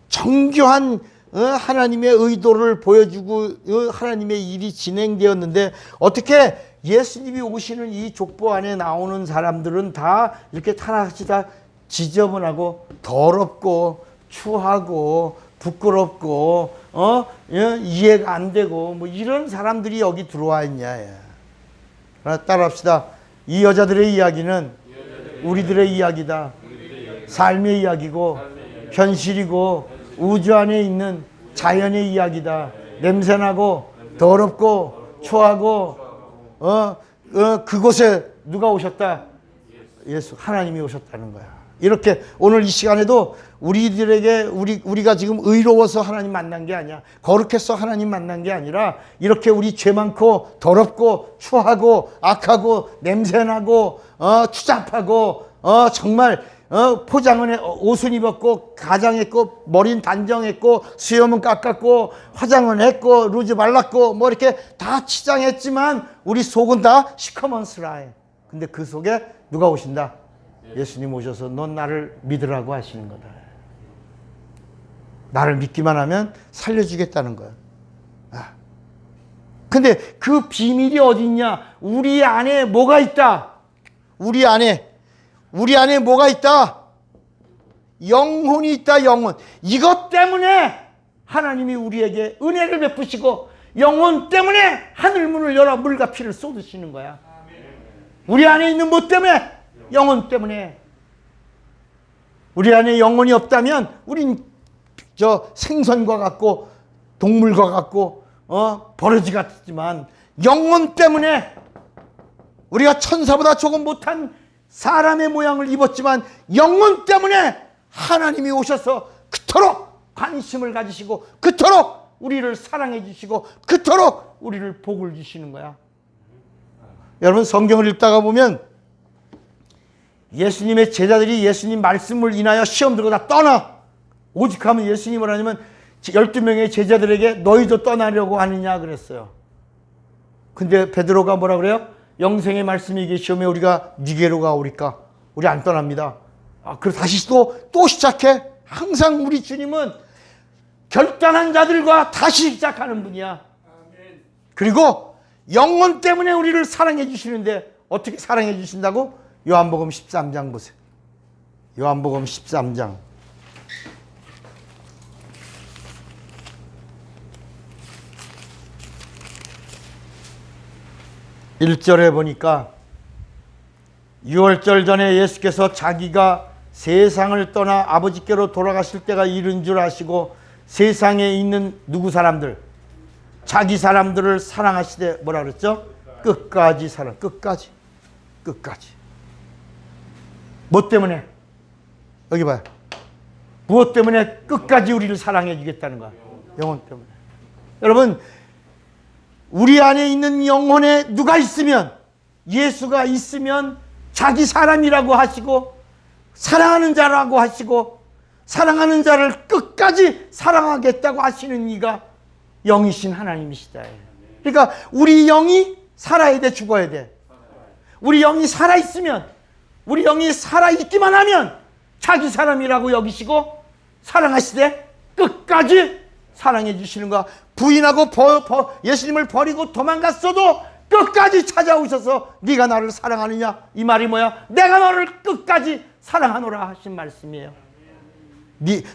정교한 하나님의 의도를 보여주고 하나님의 일이 진행되었는데 어떻게 예수님이 오시는 이 족보 안에 나오는 사람들은 다 이렇게 하나같이 다 지저분하고 더럽고 추하고 부끄럽고 이해가 안 되고 뭐 이런 사람들이 여기 들어와 있냐. 따라합시다. 이 여자들의 이야기는 우리들의 이야기다. 삶의 이야기고 현실이고 우주 안에 있는 자연의 이야기다. 냄새나고 더럽고 추하고 그곳에 누가 오셨다? 예수 하나님이 오셨다는 거야. 이렇게 오늘 이 시간에도 우리들에게 우리가 지금 의로워서 하나님 만난 게 아니야. 거룩해서 하나님 만난 게 아니라 이렇게 우리 죄 많고 더럽고 추하고 악하고 냄새나고 추잡하고 정말 포장은 옷은 입었고 가장했고 머리는 단정했고 수염은 깎았고 화장은 했고 루즈 발랐고 뭐 이렇게 다 치장했지만 우리 속은 다 시커먼스라해. 근데 그 속에 누가 오신다? 예수님 오셔서 넌 나를 믿으라고 하시는 거다. 나를 믿기만 하면 살려주겠다는 거야. 근데 그 비밀이 어디 있냐? 우리 안에 뭐가 있다? 우리 안에 뭐가 있다? 영혼이 있다, 영혼. 이것 때문에 하나님이 우리에게 은혜를 베푸시고 영혼 때문에 하늘문을 열어 물과 피를 쏟으시는 거야. 우리 안에 있는 뭐 때문에? 영혼 때문에. 우리 안에 영혼이 없다면 우린 저 생선과 같고 동물과 같고 버러지 같지만 영혼 때문에 우리가 천사보다 조금 못한 사람의 모양을 입었지만 영혼 때문에 하나님이 오셔서 그토록 관심을 가지시고 그토록 우리를 사랑해 주시고 그토록 우리를 복을 주시는 거야. 여러분 성경을 읽다가 보면 예수님의 제자들이 예수님 말씀을 인하여 시험 들고 다 떠나. 오직 하면 예수님을 하냐면 12명의 제자들에게 너희도 떠나려고 하느냐 그랬어요. 근데 베드로가 뭐라 그래요? 영생의 말씀이 계시오매 우리가 니게로 가오리까? 우리 안 떠납니다. 그리고 다시 또 시작해. 항상 우리 주님은 결단한 자들과 다시 시작하는 분이야. 그리고 영혼 때문에 우리를 사랑해 주시는데 어떻게 사랑해 주신다고? 요한복음 13장 보세요. 요한복음 13장. (1절에) 보니까 6월절 전에 예수께서 자기가 세상을 떠나 아버지께로 돌아가실 때가 이른 줄 아시고 세상에 있는 누구 사람들? 자기 사람들을 사랑하시되 뭐라 그랬죠? 끝까지 사랑. 끝까지. 뭐 때문에? 여기 봐요. 무엇 때문에 끝까지 우리를 사랑해 주겠다는 거야? 영혼 때문에. 여러분 우리 안에 있는 영혼에 누가 있으면, 예수가 있으면 자기 사람이라고 하시고 사랑하는 자라고 하시고 사랑하는 자를 끝까지 사랑하겠다고 하시는 이가 영이신 하나님이시다. 그러니까 우리 영이 살아야 돼, 죽어야 돼? 우리 영이 살아있으면, 우리 영이 살아있기만 하면 자기 사람이라고 여기시고 사랑하시되 끝까지 사랑해 주시는 거야. 부인하고 예수님을 버리고 도망갔어도 끝까지 찾아오셔서 네가 나를 사랑하느냐? 이 말이 뭐야? 내가 너를 끝까지 사랑하노라 하신 말씀이에요.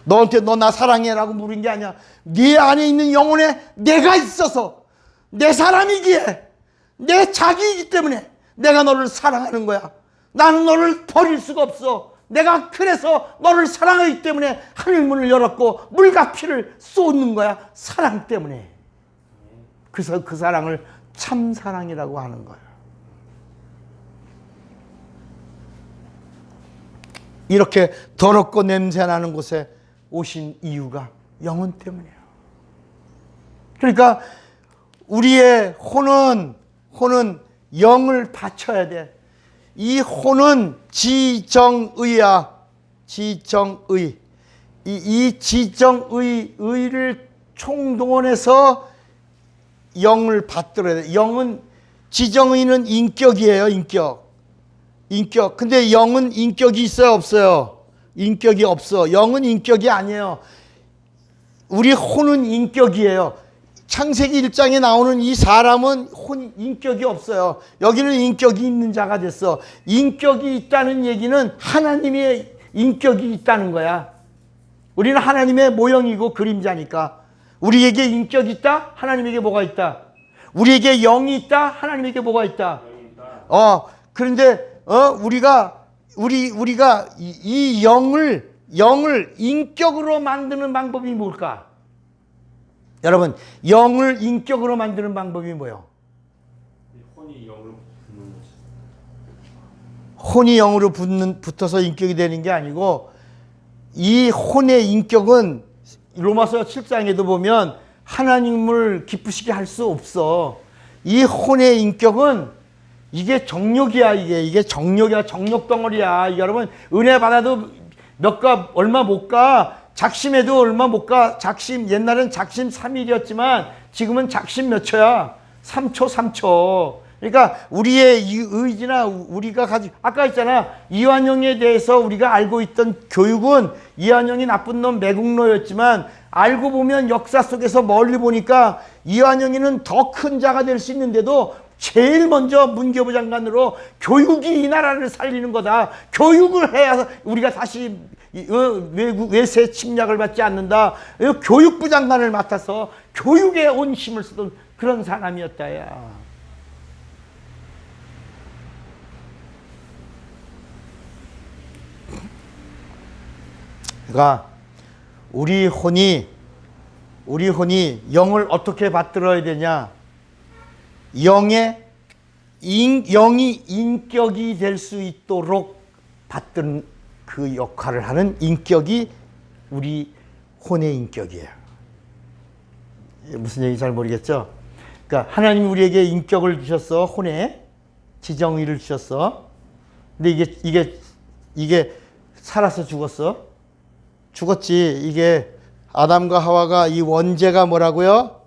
너한테 너 나 사랑해라고 물은 게 아니야. 네 안에 있는 영혼에 내가 있어서 내 사람이기에 내 자기이기 때문에 내가 너를 사랑하는 거야. 나는 너를 버릴 수가 없어. 내가 그래서 너를 사랑하기 때문에 하늘문을 열었고 물과 피를 쏟는 거야. 사랑 때문에. 그래서 그 사랑을 참사랑이라고 하는 거예요. 이렇게 더럽고 냄새나는 곳에 오신 이유가 영혼 때문이에요. 그러니까 우리의 혼은 영을 바쳐야 돼. 이 혼은 지정의야. 지정의. 이 지정의를 총동원해서 영을 받들어야 돼. 영은, 지정의는 인격이에요. 인격. 근데 영은 인격이 있어요, 없어요? 인격이 없어. 영은 인격이 아니에요. 우리 혼은 인격이에요. 창세기 1장에 나오는 이 사람은 인격이 없어요. 여기는 인격이 있는 자가 됐어. 인격이 있다는 얘기는 하나님의 인격이 있다는 거야. 우리는 하나님의 모형이고 그림자니까. 우리에게 인격이 있다? 하나님에게 뭐가 있다? 우리에게 영이 있다? 하나님에게 뭐가 있다? 그런데 우리가 이 영을 인격으로 만드는 방법이 뭘까? 여러분, 영을 인격으로 만드는 방법이 뭐예요? 혼이 영을 혼이 영으로 붙어서 인격이 되는 게 아니고, 이 혼의 인격은 로마서 7장에도 보면 하나님을 기쁘시게 할 수 없어. 이 혼의 인격은 이게 정욕이야. 이게 정욕이야. 정욕 덩어리야. 여러분, 은혜 받아도 얼마 못 가. 작심해도 얼마 못 가. 작심, 옛날엔 작심 3일이었지만 지금은 작심 몇 초야? 3초, 3초. 그러니까 우리의 이 의지나 우리가 가지고, 아까 있잖아. 이완용에 대해서 우리가 알고 있던 교육은 이완용이 나쁜 놈, 매국노였지만 알고 보면 역사 속에서 멀리 보니까 이완용이는 더 큰 자가 될 수 있는데도 제일 먼저 문교부 장관으로 교육이 이 나라를 살리는 거다. 교육을 해야 우리가 다시 외세 침략을 받지 않는다. 교육부 장관을 맡아서 교육에 온 힘을 쓰던 그런 사람이었다야. 그러니까 우리 혼이 영을 어떻게 받들어야 되냐? 영이 인격이 될 수 있도록 받든 그 역할을 하는 인격이 우리 혼의 인격이에요. 무슨 얘기인지 잘 모르겠죠? 그러니까 하나님이 우리에게 인격을 주셨어. 혼에 지정의를 주셨어. 근데 이게 살아서 죽었어. 죽었지. 이게 아담과 하와가 이 원죄가 뭐라고요?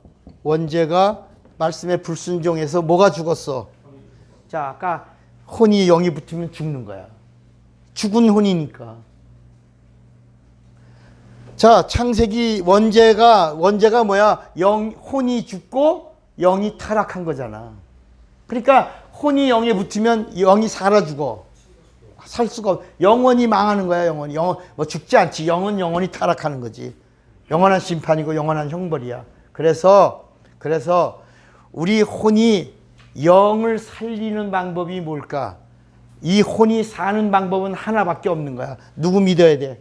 원죄가 말씀에 불순종해서 뭐가 죽었어? 자, 아까 혼이 영이 붙으면 죽는 거야. 죽은 혼이니까. 자, 창세기 원죄가 뭐야? 혼이 죽고 영이 타락한 거잖아. 그러니까 혼이 영에 붙으면 영이 살아 죽어. 살 수가 없. 영원히 망하는 거야. 영원히. 뭐 죽지 않지. 영은 영원히 타락하는 거지. 영원한 심판이고 영원한 형벌이야. 그래서 우리 혼이 영을 살리는 방법이 뭘까? 이 혼이 사는 방법은 하나밖에 없는 거야. 누구 믿어야 돼?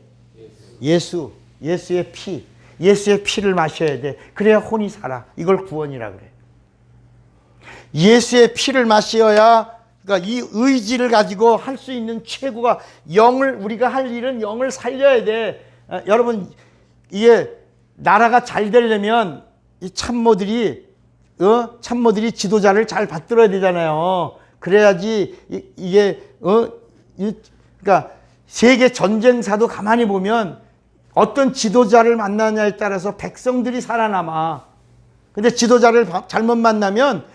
예수. 예수의 피. 예수의 피를 마셔야 돼. 그래야 혼이 살아. 이걸 구원이라 그래. 예수의 피를 마셔야, 그러니까 이 의지를 가지고 할 수 있는 최고가 우리가 할 일은 영을 살려야 돼. 여러분, 이게 나라가 잘 되려면 이 참모들이 지도자를 잘 받들어야 되잖아요. 그래야지 그러니까 세계 전쟁사도 가만히 보면 어떤 지도자를 만나냐에 따라서 백성들이 살아남아. 근데 지도자를 잘못 만나면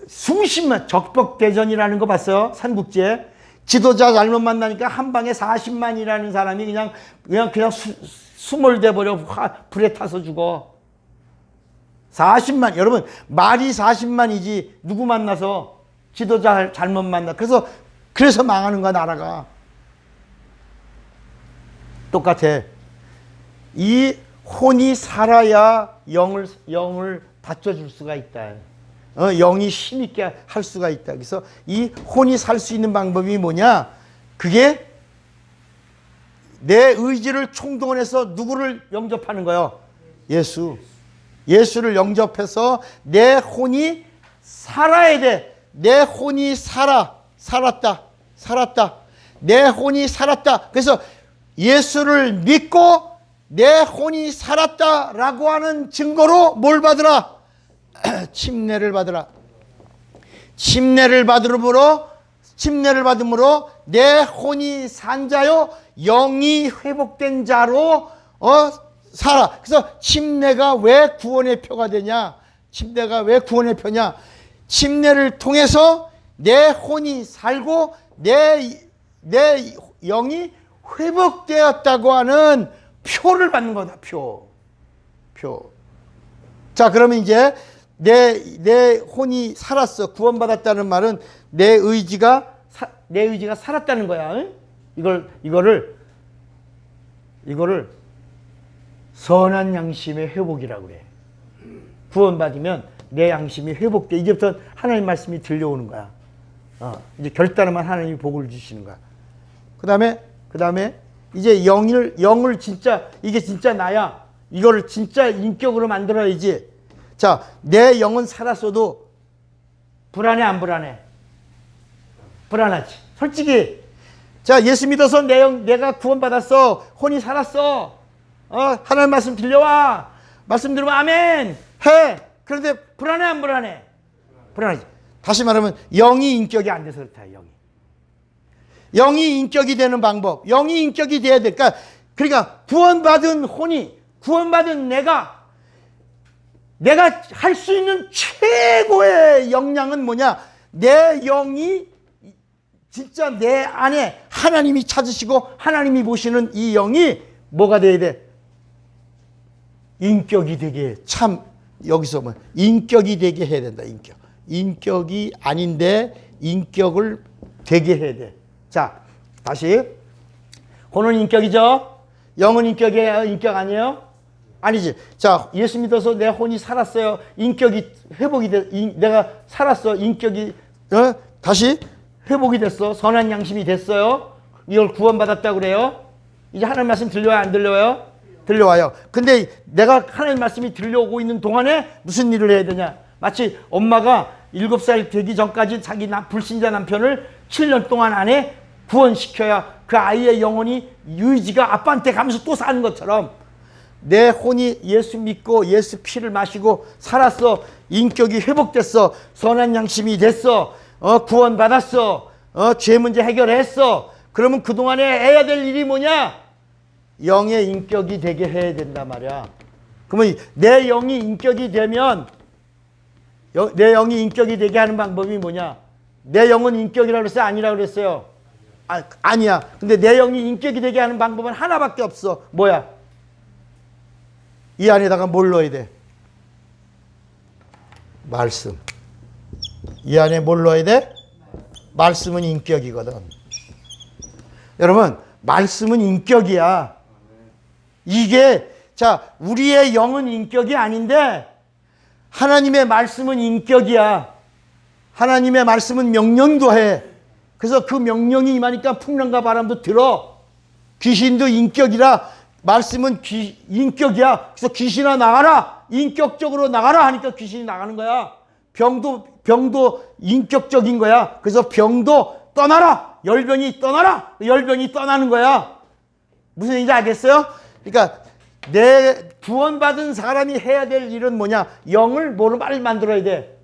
수십만, 적벽대전이라는 거 봤어요? 삼국지에. 지도자 잘못 만나니까 한 방에 40만이라는 사람이 그냥 수몰돼 버려. 불에 타서 죽어. 40만. 여러분, 말이 40만이지 누구 만나서 지도자 잘못 만나. 그래서 망하는 거야, 나라가. 똑같아. 이 혼이 살아야 영을 받쳐줄 수가 있다. 영이 힘있게 할 수가 있다. 그래서 이 혼이 살 수 있는 방법이 뭐냐? 그게 내 의지를 총동원해서 누구를 영접하는 거예요? 예수. 예수를 영접해서 내 혼이 살아야 돼. 내 혼이 살았다. 내 혼이 살았다. 그래서 예수를 믿고 내 혼이 살았다라고 하는 증거로 뭘 받으라? 침례를 받으라. 침례를 받음으로 내 혼이 산 자요 영이 회복된 자로 살아. 그래서 침례가 왜 구원의 표가 되냐? 침례가 왜 구원의 표냐? 침례를 통해서 내 혼이 살고 내 영이 회복되었다고 하는 표를 받는 거다. 표. 자, 그러면 이제 내 혼이 살았어. 구원받았다는 말은 내 의지가 살았다는 거야. 응? 이거를 선한 양심의 회복이라고 그래. 구원받으면 내 양심이 회복돼. 이제부터 하나님 말씀이 들려오는 거야. 이제 결단하면 하나님이 복을 주시는 거야. 그 다음에 이제 영을 진짜, 이게 진짜 나야. 이거를 진짜 인격으로 만들어야지. 자, 내 영은 살았어도 불안해, 안 불안해? 불안하지. 솔직히. 자, 예수 믿어서 내가 구원받았어. 혼이 살았어. 하나님 말씀 들려와. 말씀 들으면 아멘 해. 그런데 불안해 안 불안해? 불안하지. 다시 말하면 영이 인격이 안 돼서 그렇다. 영이 인격이 되는 방법. 영이 인격이 돼야 돼. 그러니까 구원받은 혼이, 구원받은 내가 할 수 있는 최고의 역량은 뭐냐? 내 영이 진짜 내 안에 하나님이 찾으시고 하나님이 보시는 이 영이 뭐가 돼야 돼? 인격이 되게, 참 여기서 뭐 인격이 되게 해야 된다. 인격이 아닌데 인격을 되게 해야 돼. 자, 다시. 혼은 인격이죠? 영은 인격이에요? 인격 아니에요? 아니지. 자, 예수 믿어서 내 혼이 살았어요. 인격이 회복이 내가 살았어. 인격이 다시 회복이 됐어. 선한 양심이 됐어요. 이걸 구원받았다고 그래요. 이제 하나님 말씀 들려와요? 안 들려와요? 들려와요. 근데 내가 하나님 말씀이 들려오고 있는 동안에 무슨 일을 해야 되냐? 마치 엄마가 7살 되기 전까지 자기 불신자 남편을 7년 동안 안에 구원시켜야 그 아이의 영혼이 유이지가 아빠한테 가면서 또 사는 것처럼 내 혼이 예수 믿고 예수 피를 마시고 살았어. 인격이 회복됐어. 선한 양심이 됐어. 구원받았어. 죄 문제 해결했어. 그러면 그동안에 해야 될 일이 뭐냐? 영의 인격이 되게 해야 된단 말이야. 그러면 내 영이 인격이 되면 내 영이 인격이 되게 하는 방법이 뭐냐? 내 영은 인격이라고 그랬어요? 아니라고 그랬어요? 아니야. 근데 내 영이 인격이 되게 하는 방법은 하나밖에 없어. 뭐야? 이 안에다가 뭘 넣어야 돼? 말씀. 이 안에 뭘 넣어야 돼? 말씀은 인격이거든. 여러분, 말씀은 인격이야. 이게, 자, 우리의 영은 인격이 아닌데 하나님의 말씀은 인격이야. 하나님의 말씀은 명령도 해. 그래서 그 명령이 임하니까 풍랑과 바람도 들어. 귀신도 인격이라 말씀은 인격이야. 그래서 귀신아 나가라. 인격적으로 나가라 하니까 귀신이 나가는 거야. 병도 인격적인 거야. 그래서 병도 떠나라. 열병이 떠나라. 열병이 떠나는 거야. 무슨 얘기인지 알겠어요? 그러니까 내 구원받은 사람이 해야 될 일은 뭐냐? 영을 뭐로 만들어야 돼?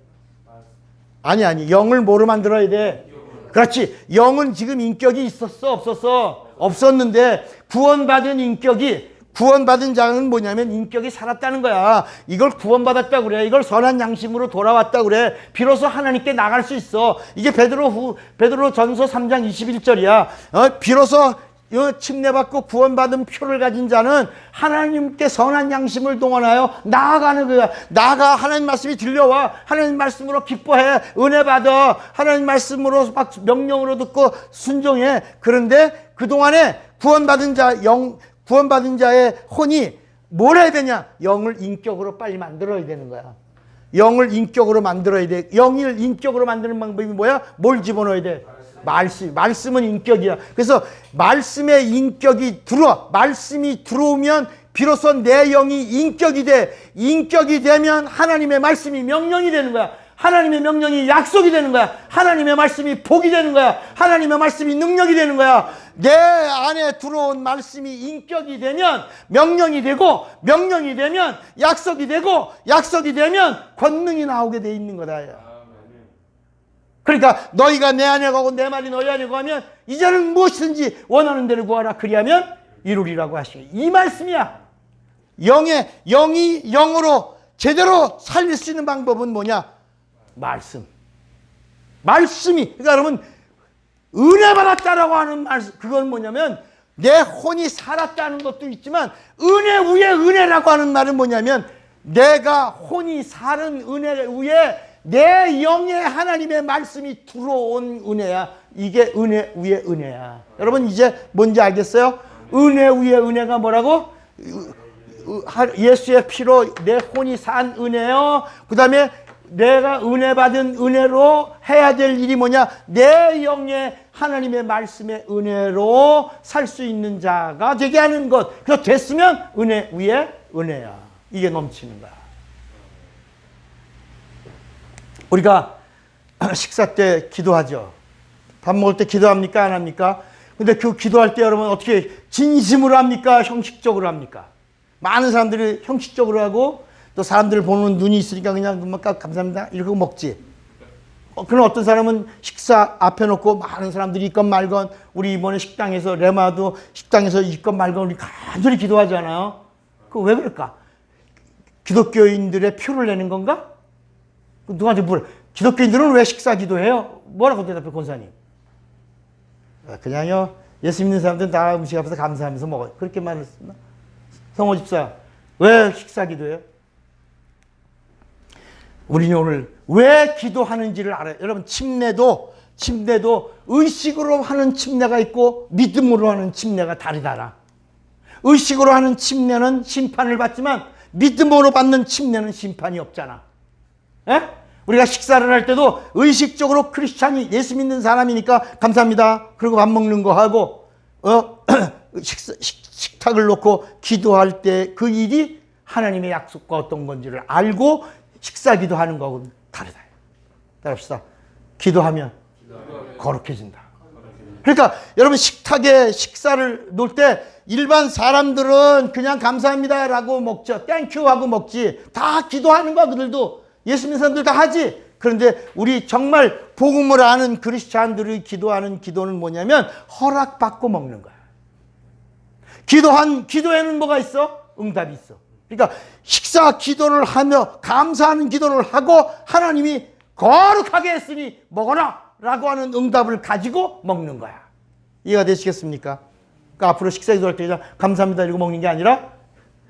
아니 영을 뭐로 만들어야 돼? 그렇지. 영은 지금 인격이 있었어? 없었어? 없었는데 구원받은 인격이, 구원받은 자는 뭐냐면 인격이 살았다는 거야. 이걸 구원받았다고 그래. 이걸 선한 양심으로 돌아왔다고 그래. 비로소 하나님께 나갈 수 있어. 이게 베드로 전서 3장 21절이야. 비로소 침례받고 구원받은 표를 가진 자는 하나님께 선한 양심을 동원하여 나아가는 거야. 나아가. 하나님 말씀이 들려와. 하나님 말씀으로 기뻐해. 은혜 받아. 하나님 말씀으로 막 명령으로 듣고 순종해. 그런데 그동안에 구원받은 자의 혼이 뭘 해야 되냐? 영을 인격으로 빨리 만들어야 되는 거야. 영을 인격으로 만들어야 돼. 영을 인격으로 만드는 방법이 뭐야? 뭘 집어넣어야 돼? 말씀은 인격이야. 그래서 말씀의 인격이 들어와. 말씀이 들어오면 비로소 내 영이 인격이 돼. 인격이 되면 하나님의 말씀이 명령이 되는 거야. 하나님의 명령이 약속이 되는 거야. 하나님의 말씀이 복이 되는 거야. 하나님의 말씀이 능력이 되는 거야. 내 안에 들어온 말씀이 인격이 되면 명령이 되고, 명령이 되면 약속이 되고, 약속이 되면 권능이 나오게 돼 있는 거다. 그러니까 너희가 내 안에 가고 내 말이 너희 안에 가면 이제는 무엇이든지 원하는 대로 구하라. 그리하면 이루리라고 하시고, 이 말씀이야. 영이 영으로 제대로 살릴 수 있는 방법은 뭐냐? 말씀이. 그러니까 여러분, 은혜 받았다라고 하는 말씀, 그건 뭐냐면 내 혼이 살았다는 것도 있지만 은혜 위에 은혜라고 하는 말은 뭐냐면 내가 혼이 살은 은혜 위에 내 영에 하나님의 말씀이 들어온 은혜야. 이게 은혜 위에 은혜야. 여러분, 이제 뭔지 알겠어요? 은혜 위에 은혜가 뭐라고? 예수의 피로 내 혼이 산 은혜요. 그 다음에 내가 은혜 받은 은혜로 해야 될 일이 뭐냐? 내 영에 하나님의 말씀의 은혜로 살 수 있는 자가 되게 하는 것. 그래서 됐으면 은혜 위에 은혜야. 이게 넘치는 거야. 우리가 식사 때 기도하죠. 밥 먹을 때 기도합니까? 안 합니까? 근데 그 기도할 때 여러분 어떻게 진심으로 합니까? 형식적으로 합니까? 많은 사람들이 형식적으로 하고 또 사람들 보는 눈이 있으니까 그냥 눈만 까 감사합니다 이러고 먹지. 그럼 어떤 사람은 식사 앞에 놓고 많은 사람들이 있건 말건 우리 이번에 식당에서 레마도 식당에서 있건 말건 우리 간절히 기도하잖아요. 그 왜 그럴까? 기독교인들의 표를 내는 건가? 누구한테 물어. 기독교인들은 왜 식사 기도해요? 뭐라고 대답해 권사님? 그냥요. 예수 믿는 사람들은 다 음식 앞에서 감사하면서 먹어요. 그렇게 말했습니다. 성호 집사 왜 식사 기도해요? 우리는 오늘 왜 기도하는지를 알아요. 여러분 침례도 의식으로 하는 침례가 있고 믿음으로 하는 침례가 다르다라. 의식으로 하는 침례는 심판을 받지만 믿음으로 받는 침례는 심판이 없잖아. 에? 우리가 식사를 할 때도 의식적으로 크리스찬이 예수 믿는 사람이니까 감사합니다. 그리고 밥 먹는 거 하고 식탁을 놓고 기도할 때 그 일이 하나님의 약속과 어떤 건지를 알고 식사 기도하는 거하고는 다르다. 따라합시다. 기도하면 거룩해진다. 그러니까 여러분 식탁에 식사를 놓을 때 일반 사람들은 그냥 감사합니다라고 먹죠. 땡큐 하고 먹지. 다 기도하는 거야. 그들도. 예수 믿는 사람들 다 하지. 그런데 우리 정말 복음을 아는 크리스찬들이 기도하는 기도는 뭐냐면 허락받고 먹는 거야. 기도에는 뭐가 있어? 응답이 있어. 그러니까 식사 기도를 하며 감사하는 기도를 하고 하나님이 거룩하게 했으니 먹어라 라고 하는 응답을 가지고 먹는 거야. 이해가 되시겠습니까? 그러니까 앞으로 식사 기도할 때 감사합니다 이러고 먹는 게 아니라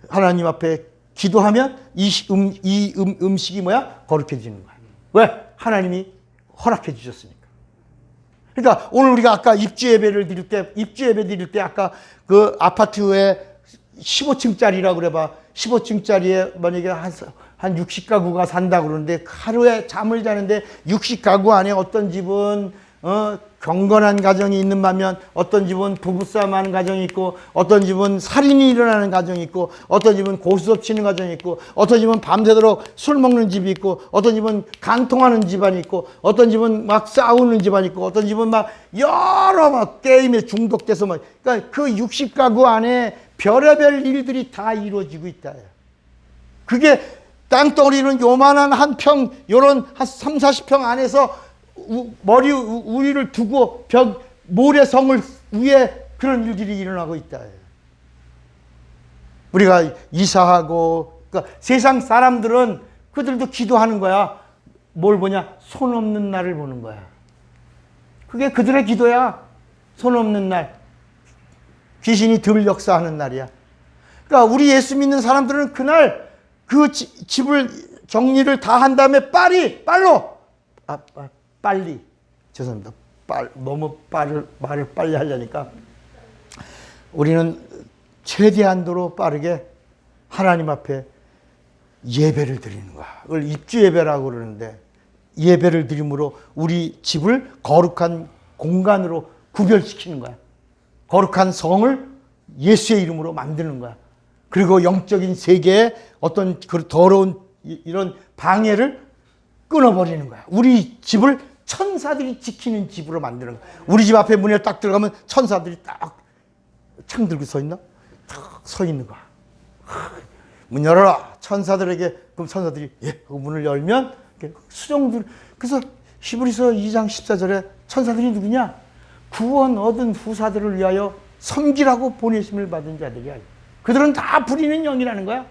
하나님 앞에 기도하면 이 음식이 뭐야? 거룩해지는 거야. 왜? 하나님이 허락해 주셨으니까. 그러니까 오늘 우리가 아까 입주 예배 드릴 때 아까 그 아파트에 15층짜리라고 그래봐. 15층짜리에 만약에 한 60가구가 산다 그러는데 하루에 잠을 자는데 60가구 안에 어떤 집은 경건한 가정이 있는 반면 어떤 집은 부부싸움 하는 가정이 있고 어떤 집은 살인이 일어나는 가정이 있고 어떤 집은 고스톱 치는 가정이 있고 어떤 집은 밤새도록 술 먹는 집이 있고 어떤 집은 간통하는 집안이 있고 어떤 집은 막 싸우는 집안이 있고 어떤 집은 막 여러 막 게임에 중독돼서 막 그러니까 그 60가구 안에 별의별 일들이 다 이루어지고 있다. 그게 땅덩어리는 요만한 한 평 요런 한 3, 40평 안에서 머리 우리를 두고 모래성을 위에 그런 일들이 일어나고 있다. 우리가 이사하고 그러니까 세상 사람들은 그들도 기도하는 거야. 뭘 보냐? 손 없는 날을 보는 거야. 그게 그들의 기도야. 손 없는 날. 귀신이 덜 역사하는 날이야. 그러니까 우리 예수 믿는 사람들은 그날 그 집을 정리를 다 한 다음에 빨리 죄송합니다. 너무 말을 빨리 하려니까 우리는 최대한도로 빠르게 하나님 앞에 예배를 드리는 거야. 그걸 입주 예배라고 그러는데 예배를 드림으로 우리 집을 거룩한 공간으로 구별시키는 거야. 거룩한 성을 예수의 이름으로 만드는 거야. 그리고 영적인 세계에 어떤 그 더러운 이런 방해를 끊어버리는 거야. 우리 집을 천사들이 지키는 집으로 만드는 거야. 우리 집 앞에 문에 딱 들어가면 천사들이 딱 창 들고 서 있나? 딱 서 있는 거야. 문 열어라. 천사들에게. 그럼 천사들이 그 문을 열면 수정들. 그래서 히브리서 2장 14절에 천사들이 누구냐? 구원 얻은 후사들을 위하여 섬기라고 보내심을 받은 자들이야. 그들은 다 부리는 영이라는 거야.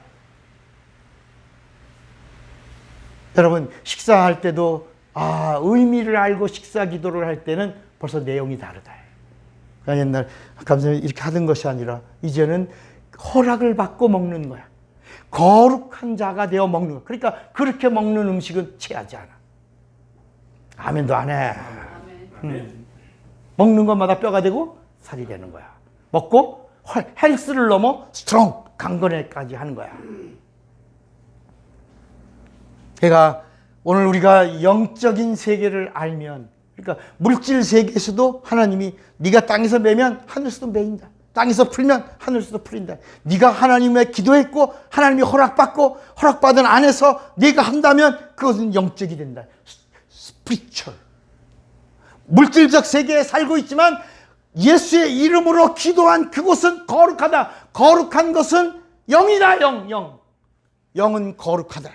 여러분 식사할 때도 의미를 알고 식사 기도를 할 때는 벌써 내용이 다르다. 그러니까 옛날 감사님 이렇게 하던 것이 아니라 이제는 허락을 받고 먹는 거야. 거룩한 자가 되어 먹는 거야. 그러니까 그렇게 먹는 음식은 취하지 않아. 아멘도 안 해. 먹는 것마다 뼈가 되고 살이 되는 거야. 먹고 헬스를 넘어 스트롱 강건에까지 하는 거야. 그러니까 오늘 우리가 영적인 세계를 알면 그러니까 물질 세계에서도 하나님이 네가 땅에서 매면 하늘에서도 매인다. 땅에서 풀면 하늘에서도 풀린다. 네가 하나님의 기도했고 하나님이 허락받고 허락받은 안에서 네가 한다면 그것은 영적이 된다. 스피리추얼. 물질적 세계에 살고 있지만 예수의 이름으로 기도한 그곳은 거룩하다. 거룩한 것은 영이다. 영은 거룩하다.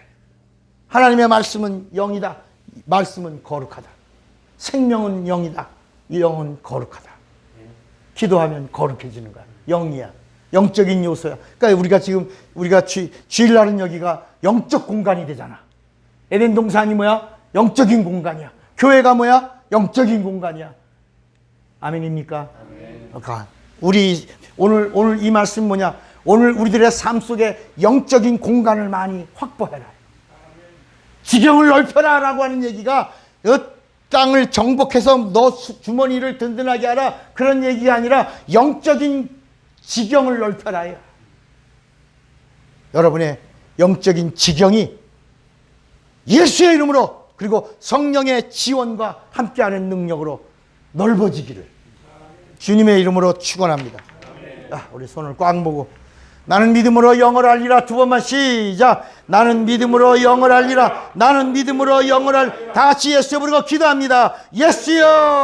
하나님의 말씀은 영이다. 말씀은 거룩하다. 생명은 영이다. 영은 거룩하다. 기도하면 거룩해지는 거야. 영이야. 영적인 요소야. 그러니까 우리가 주일날은 여기가 영적 공간이 되잖아. 에덴 동산이 뭐야? 영적인 공간이야. 교회가 뭐야? 영적인 공간이야. 아멘입니까? 그러니까 우리 오늘 이 말씀 뭐냐? 오늘 우리들의 삶 속에 영적인 공간을 많이 확보해라. 지경을 넓혀라 라고 하는 얘기가 땅을 정복해서 너 주머니를 든든하게 하라 그런 얘기가 아니라 영적인 지경을 넓혀라요. 여러분의 영적인 지경이 예수의 이름으로 그리고 성령의 지원과 함께하는 능력으로 넓어지기를 주님의 이름으로 축원합니다. 우리 손을 꽉 모으고 나는 믿음으로 영을 알리라. 두 번만 시작. 나는 믿음으로 영을 알리라. 나는 믿음으로 영을 다 같이 예수여 부르고 기도합니다. 예수여.